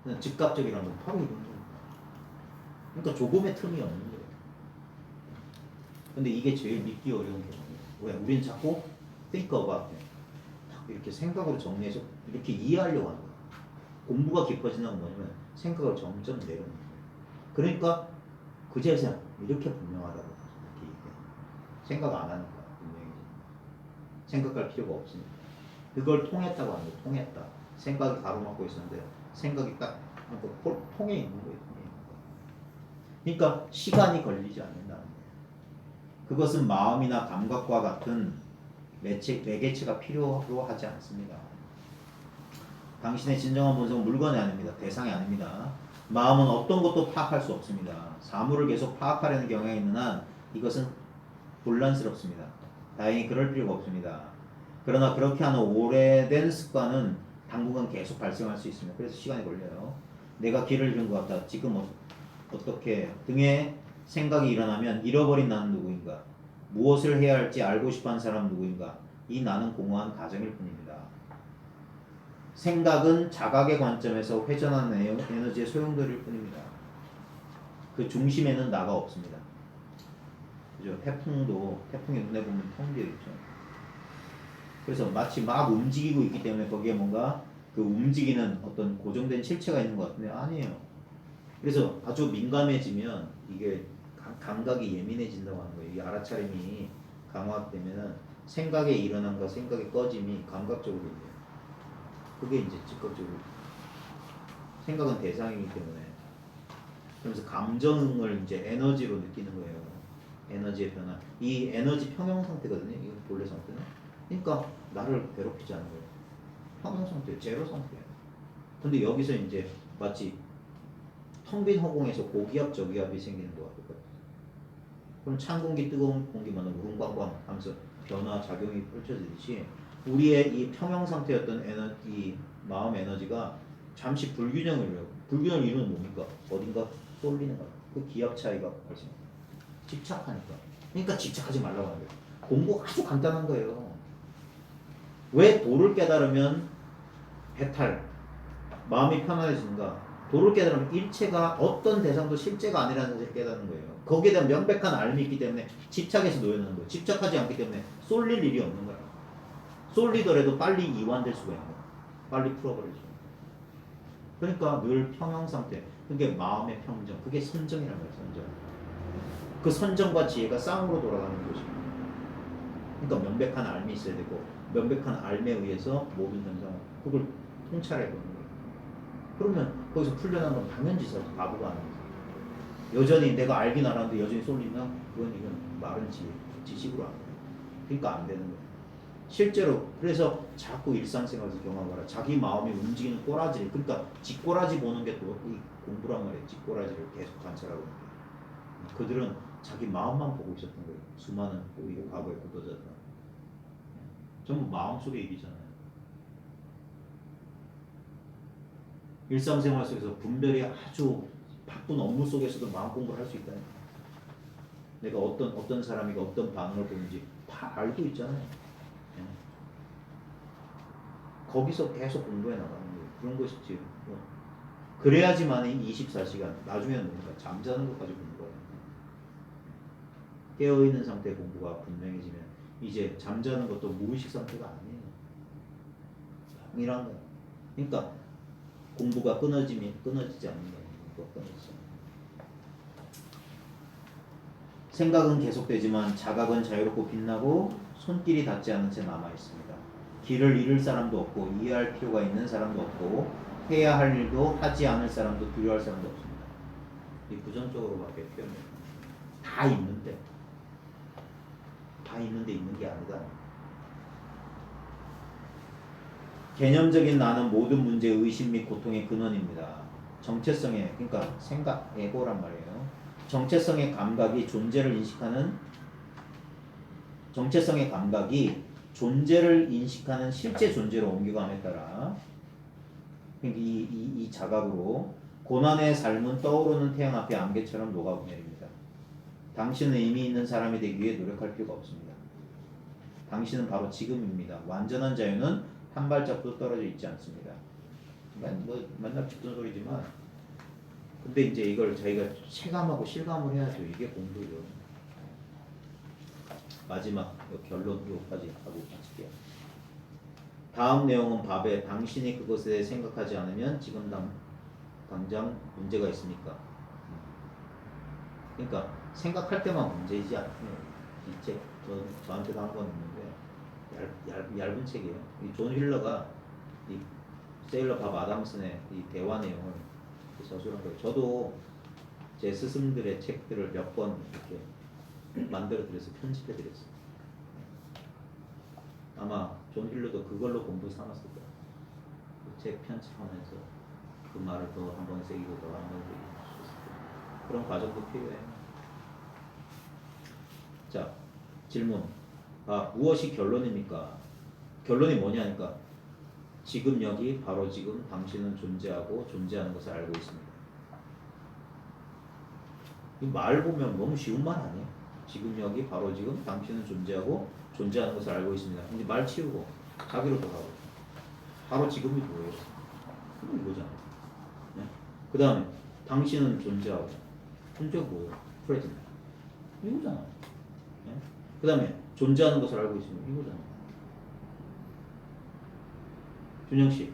그냥 즉각적이라는 건 바로 이런 거예요. 그러니까 조금의 틈이 없는 거예요. 근데 이게 제일 믿기 어려운 경우예요. 왜? 우리는 자꾸 think about it. 이렇게 생각으로 정리해서 이렇게 이해하려고 하는 거예요. 공부가 깊어지는 건 뭐냐면 생각을 점점 내려놓는 거예요. 그러니까 그제서야 이렇게 분명하다고 이렇게 얘기해요. 생각 안 하는 거야. 분명히. 생각할 필요가 없으니까. 그걸 통했다고 하는 거예요. 통했다. 생각이 가로막고 있었는데 생각이 딱 통해 있는 거예요. 그러니까 시간이 걸리지 않는다는 거예요. 그것은 마음이나 감각과 같은 매개체가 필요로 하지 않습니다. 당신의 진정한 본성은 물건이 아닙니다. 대상이 아닙니다. 마음은 어떤 것도 파악할 수 없습니다. 사물을 계속 파악하려는 경향이 있는 한 이것은 혼란스럽습니다. 다행히 그럴 필요가 없습니다. 그러나 그렇게 하는 오래된 습관은 당분간 계속 발생할 수 있습니다. 그래서 시간이 걸려요. 내가 길을 잃은 것 같다. 지금 어떻게 등에 생각이 일어나면 잃어버린 나는 누구인가? 무엇을 해야 할지 알고 싶어하는 사람은 누구인가? 이 나는 공허한 가정일 뿐입니다. 생각은 자각의 관점에서 회전하는 에너지의 소용돌이일 뿐입니다. 그 중심에는 나가 없습니다. 그죠? 태풍이 눈에 보면 텅 비어 있죠. 그래서 마치 막 움직이고 있기 때문에 거기에 뭔가 그 움직이는 어떤 고정된 실체가 있는 것 같은데 아니에요. 그래서 아주 민감해지면 이게 감각이 예민해진다고 하는 거예요. 이 알아차림이 강화되면 생각에 일어남과 생각의 꺼짐이 감각적으로 돼요. 그게 이제 즉각적으로 생각은 대상이기 때문에 그러면서 감정을 이제 에너지로 느끼는 거예요. 에너지의 변화. 이 에너지 평형 상태거든요. 이 본래 상태는. 그러니까 나를 괴롭히지 않는 거예요. 평형 상태, 제로 상태예요. 근데 여기서 이제 마치 텅 빈 허공에서 고기압 저기압이 생기는 것 같아요. 그럼 찬 공기 뜨거운 공기만 우릉꽝꽝 하면서 변화 작용이 펼쳐지듯이 우리의 이 평형 상태였던 이 마음 에너지가 잠시 불균형을 이뤄요. 불균형을 이루는 뭡니까? 어딘가 쏠리는 거예요. 그 기압 차이가 발생합니다. 집착하니까. 그러니까 집착하지 말라고 하는 거예요. 공부가 아주 간단한 거예요. 왜 도를 깨달으면 배탈, 마음이 편안해지는가? 도를 깨달으면 일체가 어떤 대상도 실제가 아니라는 사실을 깨닫는 거예요. 거기에 대한 명백한 알미 있기 때문에 집착에서 놓여있는 거예요. 집착하지 않기 때문에 쏠릴 일이 없는 거예요. 쏠리더라도 빨리 이완될 수가 있는 거예요. 빨리 풀어버릴 수 있는 거예요. 그러니까 늘 평형 상태. 그게 마음의 평정. 그게 선정이라는 거예요. 선정. 그 선정과 지혜가 쌍으로 돌아가는 것입니다. 그러니까 명백한 알미 있어야 되고 명백한 알미에 의해서 모든 현상을 그걸 통찰해 보는 거예요. 그러면 거기서 풀려나는 건 당연지사지. 바보가 아니에요. 여전히 내가 알긴 알았는데 여전히 쏠리면 이건 말은 지식으로 안 돼요. 그러니까 안 되는 거예요. 실제로 그래서 자꾸 일상생활에서 경험하라. 자기 마음이 움직이는 꼬라지. 그러니까 뒷꼬라지 보는 게 또 공부란 말이에요. 뒷꼬라지를 계속 관찰하고 있는 게. 그들은 자기 마음만 보고 있었던 거예요. 수많은 우리 과거의 구도자들. 전부 마음속의 일이잖아요. 일상생활 속에서 분별이 아주 바쁜 업무 속에서도 마음 공부를 할 수 있다는 거예요. 내가 어떤 사람이 어떤 반응을 보는지 다 알고 있잖아요. 거기서 계속 공부해 나가는 거예요. 그런 것이지. 뭐. 그래야지만 24시간 나중에는 뭡니까? 잠자는 것까지 공부가 돼요. 깨어있는 상태 공부가 분명해지면 이제 잠자는 것도 무의식 상태가 아니에요. 이란 거예요. 그러니까 공부가 끊어지지 않는 거예요. 공부가 끊어지지. 생각은 계속되지만 자각은 자유롭고 빛나고 손길이 닿지 않은 채 남아 있습니다. 길을 잃을 사람도 없고 이해할 필요가 있는 사람도 없고 해야 할 일도 하지 않을 사람도 두려워할 사람도 없습니다. 이 부정적으로밖에 표현해요. 다 있는데 있는 게 아니다. 개념적인 나는 모든 문제의 의심 및 고통의 근원입니다. 정체성의 그러니까 생각, 에고란 말이에요. 정체성의 감각이 존재를 인식하는 실제 존재로 옮겨감에 따라 이 자각으로 고난의 삶은 떠오르는 태양 앞에 안개처럼 녹아내립니다. 당신은 의미 있는 사람이 되기 위해 노력할 필요가 없습니다. 당신은 바로 지금입니다. 완전한 자유는 한 발짝도 떨어져 있지 않습니다. 맨날 듣던 소리지만 근데 이제 이걸 저희가 체감하고 실감을 해야죠. 이게 공부죠. 마지막 결론까지 하고 마칠게요. 다음 내용은 밥에 당신이 그것에 생각하지 않으면 지금 당장 문제가 있습니까? 그러니까 생각할 때만 문제이지 않아요. 이 책 저한테도 한 건 있는데 얇은 책이에요. 이 존 휠러가 이 세일러 밥 아담슨의 이 대화 내용을 서술한 거예요. 저도 제 스승들의 책들을 몇 번 이렇게 만들어 드려서 편집해 드렸어요. 아마 존 힐러도 그걸로 공부 삼았을 거예요. 그 책 편집하면서 그 말을 더 한 번 새기고 더 한 번 새기고 그런 과정도 필요해요. 자, 질문. 무엇이 결론입니까? 결론이 뭐냐니까 지금 여기 바로 지금 당신은 존재하고 존재하는 것을 알고 있습니다. 이 말 보면 너무 쉬운 말 아니에요? 지금 여기 바로 지금 당신은 존재하고 존재하는 것을 알고 있습니다. 근데 말 치우고 자기로 돌아오고 바로 지금이 뭐예요? 이거잖아. 네? 그 다음에 당신은 존재하고 존재가 뭐예요? 프레젠트 이거잖아. 네? 그 다음에 존재하는 것을 알고 있습니다. 이거잖아. 준영씨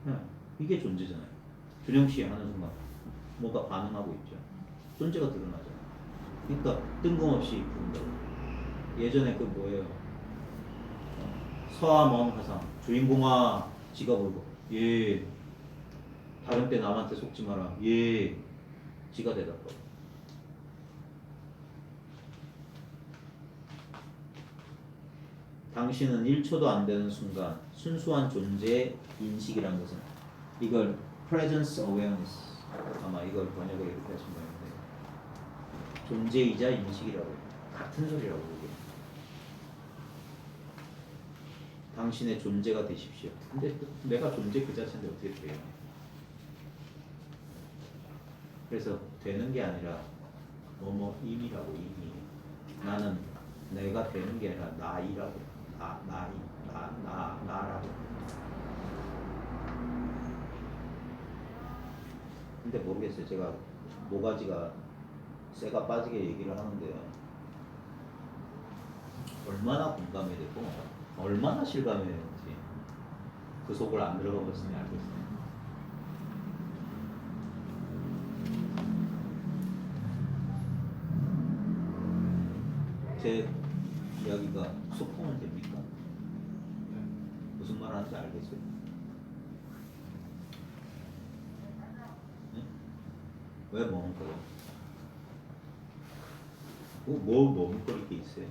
네. 이게 존재잖아요. 준영씨 하는 순간 뭔가 반응하고 있죠. 존재가 드러나잖아요. 그러니까 뜬금없이 부른다고. 예전에 그 뭐예요? 서아 먼 화상 주인공아 지가 부르고 예 다른 때 남한테 속지 마라 예 지가 대답하고 당신은 1초도 안 되는 순간 순수한 존재 인식이라는 것은 이걸 presence awareness 아마 이걸 번역을 이렇게 하신 모양인데 존재이자 인식이라고 같은 소리라고 이게 당신의 존재가 되십시오. 근데 내가 존재 그 자체인데 어떻게 돼요? 그래서 되는 게 아니라 임이라고 임이 나는 내가 되는 게 아니라 나이라고 나라고. 근데 모르겠어요. 제가 모가지가 쇠가 빠지게 얘기를 하는데 얼마나 공감이 되고 얼마나 실감이 되는지 그 속을 안 들어가 봤으니 알겠어요. 제 이야기가 소통은 됩니까? 무슨 말 하는지 알겠어요? 네? 왜 머뭇거려요? 뭐 머뭇거릴 게 있어요?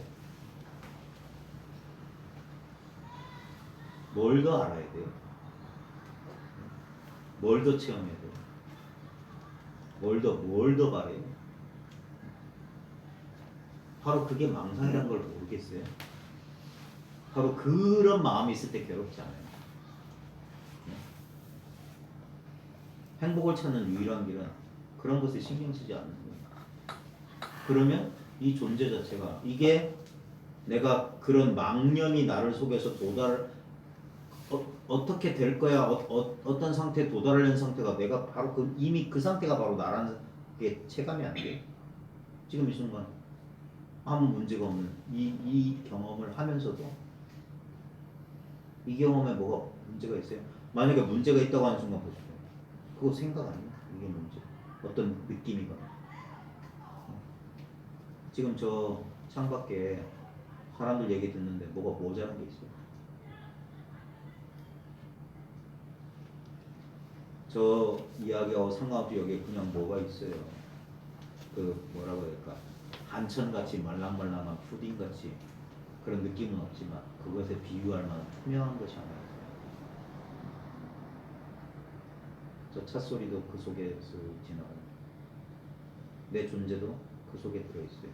뭘 더 알아야 돼요? 뭘 더 체험해야 돼요? 뭘 더 바래요? 바로 그게 망상이라는 걸 모르겠어요? 바로 그런 마음이 있을 때 괴롭지 않아요. 행복을 찾는 유일한 길은 그런 것에 신경 쓰지 않는 거예요. 그러면 이 존재 자체가 이게 내가 그런 망념이 나를 속에서 어떻게 될 거야? 어떤 상태에 도달하는 상태가 내가 바로 이미 그 상태가 바로 나라는 게 체감이 안 돼. 지금 이 순간 아무 문제가 없는 이 경험을 하면서도 이 경험에 뭐가 문제가 있어요? 만약에 문제가 있다고 하는 순간 보세요. 그거 생각 아니야? 이게 문제. 어떤 느낌이거나. 지금 저 창밖에 사람들 얘기 듣는데 뭐가 모자란 게 있어요. 저 이야기하고 상관없이 여기에 그냥 뭐가 있어요. 그 뭐라고 해야 될까? 한천같이 말랑말랑한 푸딩같이 그런 느낌은 없지만 그것에 비유할 만한 투명한 것이 하나 있어요. 저 차 소리도 그 속에서 지나가요. 내 존재도 그 속에 들어있어요.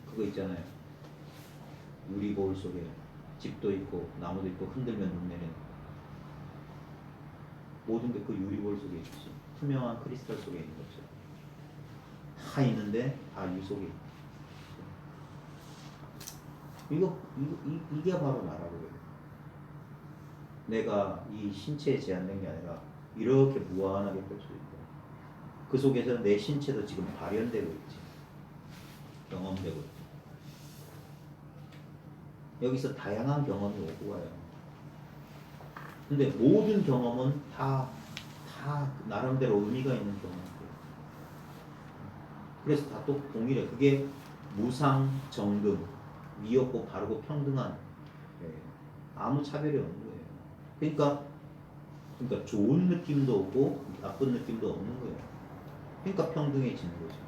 그거 있잖아요. 유리 거울 속에 집도 있고 나무도 있고 흔들면 눈 내리는 모든 게 그 유리 거울 속에 있지. 투명한 크리스탈 속에 있는 것처럼 다 있는데 다 이 속에 있어. 이게 바로 나라고요. 내가 이 신체에 제한된 게 아니라 이렇게 무한하게 펼쳐져 있고 그 속에서 내 신체도 지금 발현되고 있지. 경험되고 있지. 여기서 다양한 경험이 오고 가요. 근데 모든 경험은 다 나름대로 의미가 있는 경험이에요. 그래서 다 또 동일해. 그게 무상, 정금, 미없고 바르고 평등한 아무 차별이 없는 거예요. 그러니까 좋은 느낌도 없고 나쁜 느낌도 없는 거예요. 그러니까 평등해지는 거죠.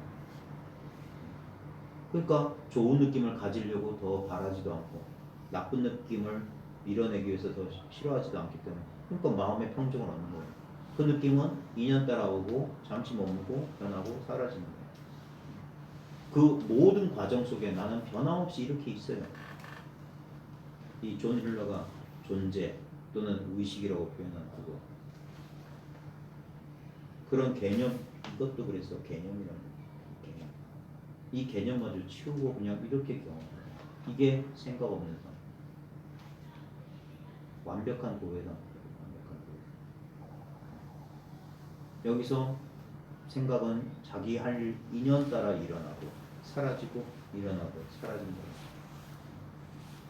그러니까 좋은 느낌을 가지려고 더 바라지도 않고 나쁜 느낌을 밀어내기 위해서 더 싫어하지도 않기 때문에 그러니까 마음의 평정을 얻는 거예요. 그 느낌은 인연 따라오고 잠시 머물고 변하고 사라지는 거예요. 그 모든 과정 속에 나는 변함없이 이렇게 있어요. 이 존 힐러가 존재 또는 의식이라고 표현한 그거 그런 개념 이것도 그래서 개념이라는 개념. 이 개념마저 치우고 그냥 이렇게 경험해요. 이게 생각 없는 삶. 완벽한 도회다. 완벽한 도회. 여기서 생각은 자기 할 인연 따라 일어나고 사라지고 일어나고 사라진다.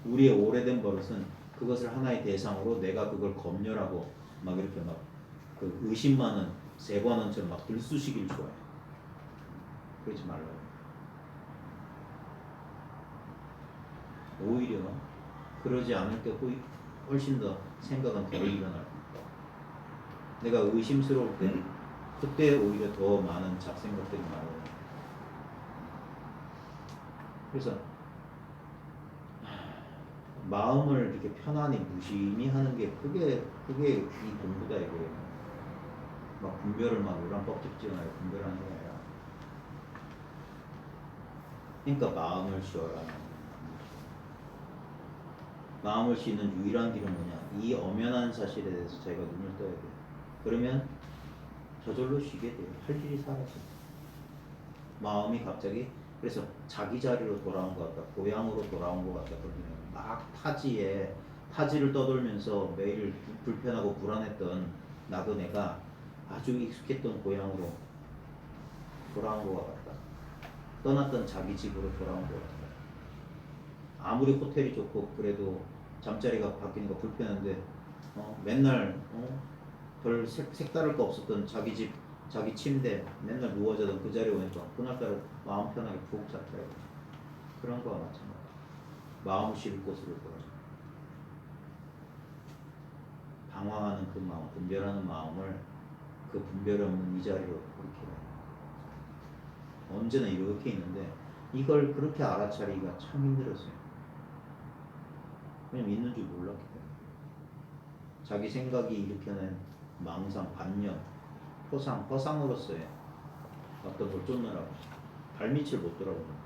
우리의 오래된 버릇은 그것을 하나의 대상으로 내가 그걸 검열하고 막 이렇게 막 그 의심 많은 세관원처럼 막 들쑤시길 좋아해. 그러지 말라고. 오히려 그러지 않을 때 훨씬 더 생각은 덜 일어날 거야. 내가 의심스러울 때 그때 오히려 더 많은 잡생각들이 나와요. 그래서 마음을 이렇게 편안히 무심히 하는 게 그게 이 공부다 이거예요. 막 분별을 막 요란법칙지어나요 분별하는 게 아니라. 그러니까 마음을 쉬어라. 마음을 쉬는 유일한 길은 뭐냐? 이 엄연한 사실에 대해서 자기가 눈을 떠야 돼요. 그러면 저절로 쉬게 돼요. 할 일이 사라져. 마음이 갑자기 그래서 자기 자리로 돌아온 것 같다. 고향으로 돌아온 것 같다. 그러면 막 타지를 떠돌면서 매일 불편하고 불안했던 나그네가 아주 익숙했던 고향으로 돌아온 것 같다. 떠났던 자기 집으로 돌아온 것 같다. 아무리 호텔이 좋고 그래도 잠자리가 바뀌는 거 불편한데 맨날 별 색다를 거 없었던 자기 집 자기 침대 맨날 누워 자던 그 자리에 오니까 그날따라 마음 편하게 푹 잤더라고. 그런 거와 마찬가지. 마음을 쉴 곳으로 돌아가. 방황하는 그 마음, 분별하는 마음을 그 분별 없는 이 자리로 이렇게 언제나 이렇게 있는데 이걸 그렇게 알아차리기가 참 힘들었어요. 왜냐면 있는 줄 몰랐기 때문에. 자기 생각이 일으켜낸 망상, 반면, 허상으로서의 어떤 걸 쫓느라고 발밑을 못 돌아보는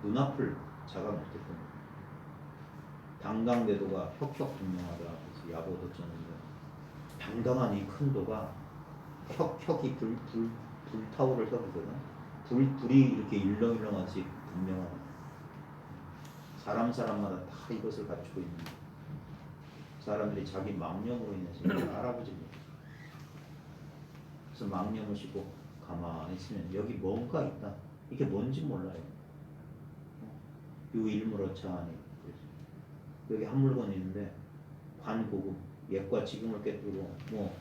눈앞을 자가 못했던 당당대도가 혁혁분명하다. 그래서 야보도 쳤는데 당당한 이 큰 도가 혁혁이 불타오를 혁이거든. 불이 이렇게 일렁일렁하지 분명한 사람마다 다 이것을 갖추고 있는 거예요. 사람들이 자기 망념으로 인해서 이걸 알아보지 못해요. 그래서 망념을 싣고 가만히 있으면 여기 뭔가 있다. 이게 뭔지 몰라요. 유일무로 차하니 여기 한 물건이 있는데 관고금 옛과 지금을 깨뜨리고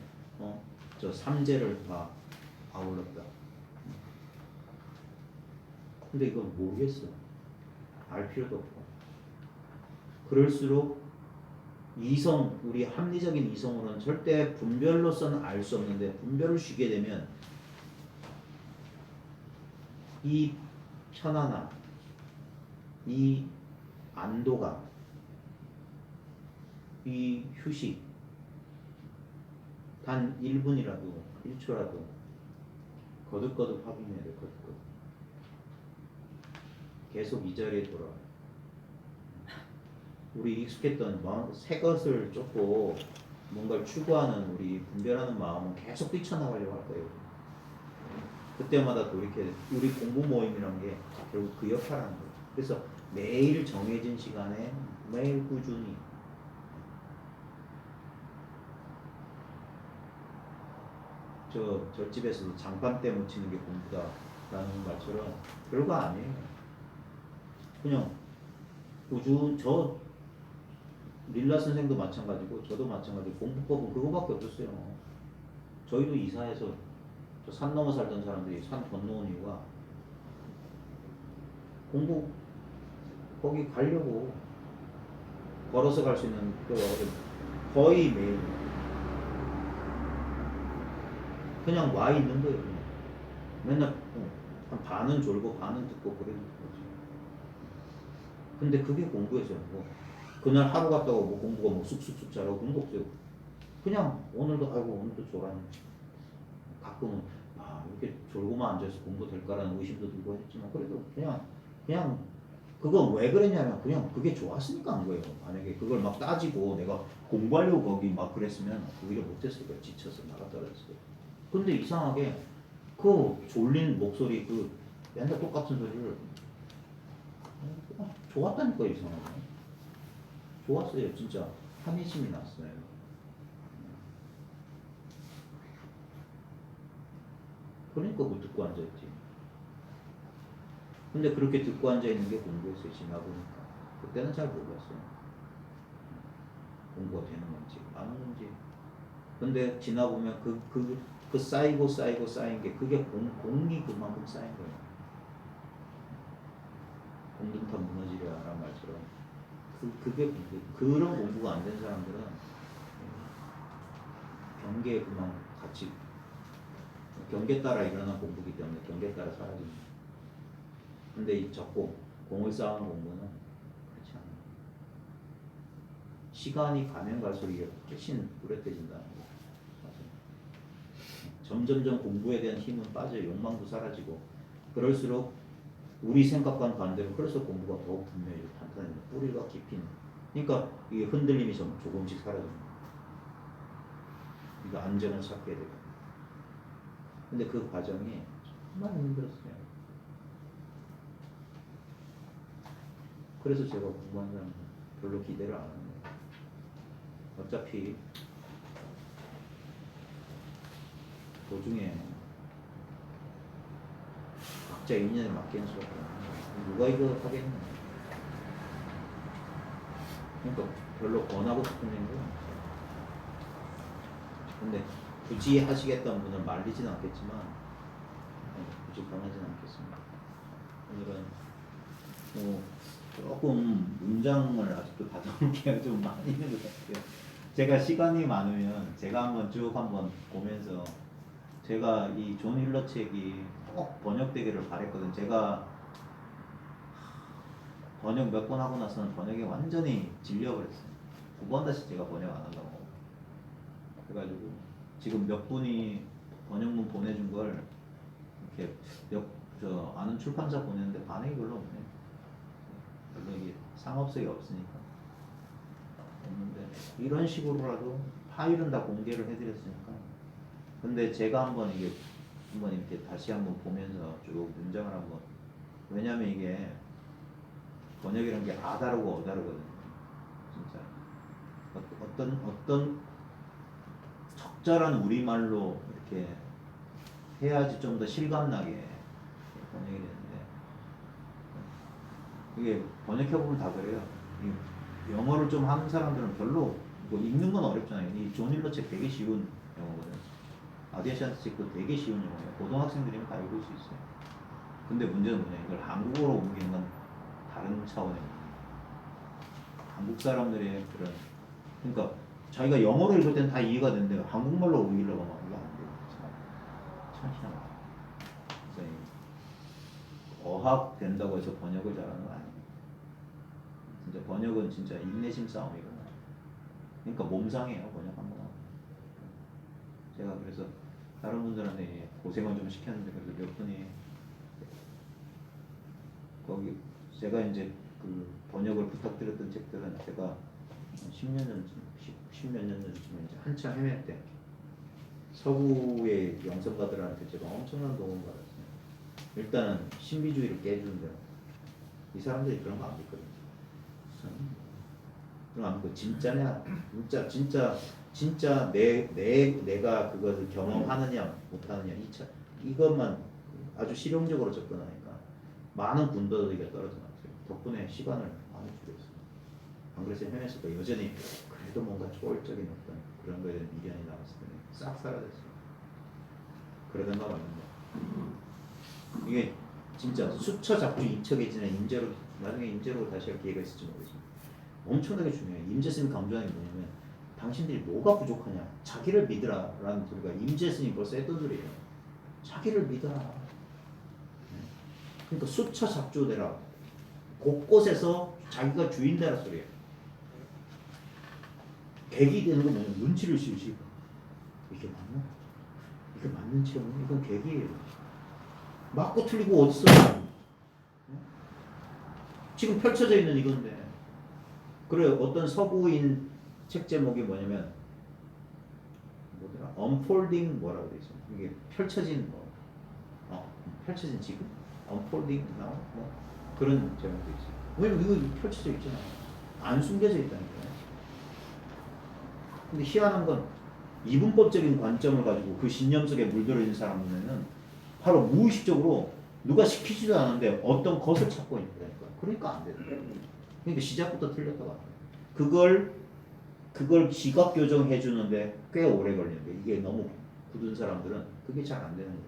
저 삼재를 다 아울렀다. 근데 이건 모르겠어. 알 필요도 없고. 그럴수록 이성, 우리 합리적인 이성으로는 절대 분별로서는 알 수 없는데 분별을 쉬게 되면 이 편안함, 이 안도감, 이 휴식 단 1분이라도 1초라도 거듭거듭 확인해야 돼. 거듭거듭 계속 이 자리에 돌아와요. 우리 익숙했던 새 것을 쫓고 뭔가를 추구하는 우리 분별하는 마음은 계속 뛰쳐나가려고 할 거예요. 그때마다 또 이렇게 우리 공부 모임이란 게 결국 그 역할을 하는 거예요. 그래서 매일 정해진 시간에 매일 꾸준히 저 집에서도 장판 때 묻히는 게 공부다라는 말처럼 별거 아니에요. 그냥 저 릴라 선생도 마찬가지고 저도 마찬가지고 공부법은 그거밖에 없었어요. 저희도 이사해서 저 산 넘어 살던 사람들이 산 건너온 이유가 공부 거기 가려고 걸어서 갈 수 있는 그 거의 매일 그냥 와 있는 거예요. 그냥. 맨날 한 반은 졸고 반은 듣고 그러는 거지. 근데 그게 공부였어요. 그날 하루 갔다가 공부가 쑥쑥쑥 잘하고 그런 거 없어요. 그냥 오늘도 오늘도 졸았네. 가끔은 이렇게 졸고만 앉아서 공부 될까라는 의심도 들고 했지만 그래도 그냥 그건 왜 그랬냐면 그냥 그게 좋았으니까 한 거예요. 만약에 그걸 막 따지고 내가 공부하려고 거기 막 그랬으면 오히려 못했을 거예요. 지쳐서 나가 떨어졌어요. 근데 이상하게 그 졸린 목소리 그 맨날 똑같은 소리를 좋았다니까. 이상하게 좋았어요. 진짜 한의심이 났어요. 그러니까 그 듣고 앉아있지. 근데 그렇게 듣고 앉아있는 게 공부였어요. 지나보니까 그때는 잘 몰랐어요. 공부가 되는 건지 아는 건지. 근데 지나보면 그 쌓이고 쌓인 게 그게 공이 그만큼 쌓인 거예요. 공든탑 무너지려라는 말처럼 그게 공부. 그런 공부가 안 된 사람들은 경계에 그만 같이 경계 따라 일어난 공부기 때문에 경계 따라 사라집니다. 근데 이 적고 공을 쌓은 공부는 그렇지 않아요. 시간이 가면 갈수록 이게 훨씬 뚜렷해진다는 거. 점점점 공부에 대한 힘은 빠져요. 욕망도 사라지고. 그럴수록 우리 생각과는 반대로 그래서 공부가 더욱 분명히 탄탄해요. 뿌리가 깊이는. 그러니까 이게 흔들림이 조금씩 사라집니다. 그러니까 안정을 찾게 되고. 근데 그 과정이 정말 힘들었어요. 그래서 제가 공부하는 사람은 별로 기대를 안 합니다. 어차피 도중에 각자 인연에 맡기는 수밖에 없는 누가 이거 하겠냐. 그러니까 별로 권하고 싶은 일은 없어요. 근데 굳이 하시겠다는 분을 말리진 않겠지만 굳이 권하진 않겠습니다. 오늘은 조금 문장을 아직도 다듬기가 좀 많이 있는 것 같아요. 제가 시간이 많으면 제가 한번 쭉 보면서 제가 이 존 힐러 책이 꼭 번역되기를 바랬거든. 제가 번역 몇 번 하고 나서는 번역에 완전히 질려버렸어요. 9번 다시 제가 번역 안 한다고. 그래가지고 지금 몇 분이 번역문 보내준 걸 이렇게 아는 출판사 보냈는데 반응이 별로 없네. 별로 이게 상업성이 없으니까. 없는데 이런 식으로라도 파일은 다 공개를 해드렸으니까. 근데 제가 한번 이렇게 다시 한번 보면서 쭉 문장을 왜냐면 이게 번역이라는 게 아다르고 어다르거든요. 진짜 어떤 적절한 우리말로 이렇게 해야지 좀 더 실감나게 번역이 되는데 이게 번역해보면 다 그래요. 이 영어를 좀 하는 사람들은 별로 뭐 읽는 건 어렵잖아요. 이 존 힐러 책 되게 쉬운 영어거든. 아디아시안스 책도 되게 쉬운 영어예요. 고등학생들이면 다 읽을 수 있어요. 근데 문제는 뭐냐, 이걸 한국어로 옮기는 건 다른 차원의 문제. 한국 사람들의 그런, 그러니까 자기가 영어로 읽을 땐 다 이해가 되는데 한국말로 옮기려고 하면 이게 안 돼요. 참 희한하다. 그래서 어학 된다고 해서 번역을 잘하는 건 아니에요. 진짜 번역은 진짜 인내심 싸움이거든요. 그러니까 몸상이에요, 번역 한 번 하고. 제가 그래서 다른 분들한테 고생을 좀 시켰는데 그래도 몇 분이 거기 제가 이제 그 번역을 부탁드렸던 책들은 제가 10몇 년 전쯤에 이제 한참 헤맬 때 서구의 영성가들한테 제가 엄청난 도움을 받았어요. 일단은 신비주의를 깨주는데 이 사람들이 그런 거 안 믿거든요. 그럼 안 믿고 진짜냐, 진짜 내가 그것을 경험하느냐 못하느냐 이것만 아주 실용적으로 접근하니까 많은 군더더기가 떨어져 나왔어요. 덕분에 시간을 많이 줄였어요. 안 그랬으면 헤맸을 거예요. 여전히 그래도 뭔가 초월적인 어떤 그런 거에 대한 미련이 남았을 텐데 싹 사라졌어요. 그러던가 말인데 이게 진짜 수처 작주 입척해지는 임재로 나중에 임재로 다시 할 기회가 있을지 모르겠지만 엄청나게 중요해요. 임재 스님이 강조하는 게 뭐냐면 당신들이 뭐가 부족하냐, 자기를 믿으라라는 소리가 임재 스님 벌써 했던 소리예요. 자기를 믿어라. 그러니까 수처 작조되라. 곳곳에서 자기가 주인 되라 소리예요. 계기 되는 건 뭐냐면 눈치를 실시고 이게 맞나? 이게 맞는 체험은 이건 계기예요. 맞고 틀리고 어딨어? 지금 펼쳐져 있는 이건데. 그래 어떤 서구인 책 제목이 뭐냐면 뭐더라? unfolding 뭐라고 돼 있어? 이게 펼쳐진 뭐? 펼쳐진 지금? unfolding now? 뭐 그런 제목도 있어. 왜냐면 이거 펼쳐져 있잖아. 안 숨겨져 있다니까요. 근데 희한한 건 이분법적인 관점을 가지고 그 신념 속에 물들어 있는 사람들은 바로 무의식적으로 누가 시키지도 않았는데 어떤 것을 찾고 있는 거니까. 그러니까 안 되는 거예요. 그러니까 시작부터 틀렸다고 합니다. 그걸 지각 교정해 주는데 꽤 오래 걸리는데 이게 너무 굳은 사람들은 그게 잘 안 되는 거예요.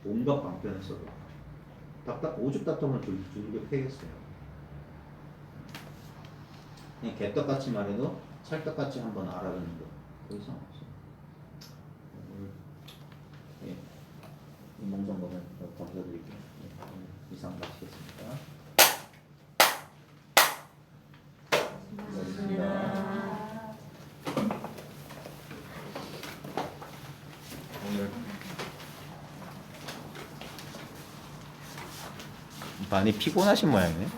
온갖 방편을 써도 오죽 답답을 두들겨 패겠어요. 그냥 개떡같이 말해도 찰떡같이 한번 알아가는 거. 그 이상 없어요. 예. 인공점검은 감사드릴게요. 이상 마치겠습니다. 오늘 많이 피곤하신 모양이네.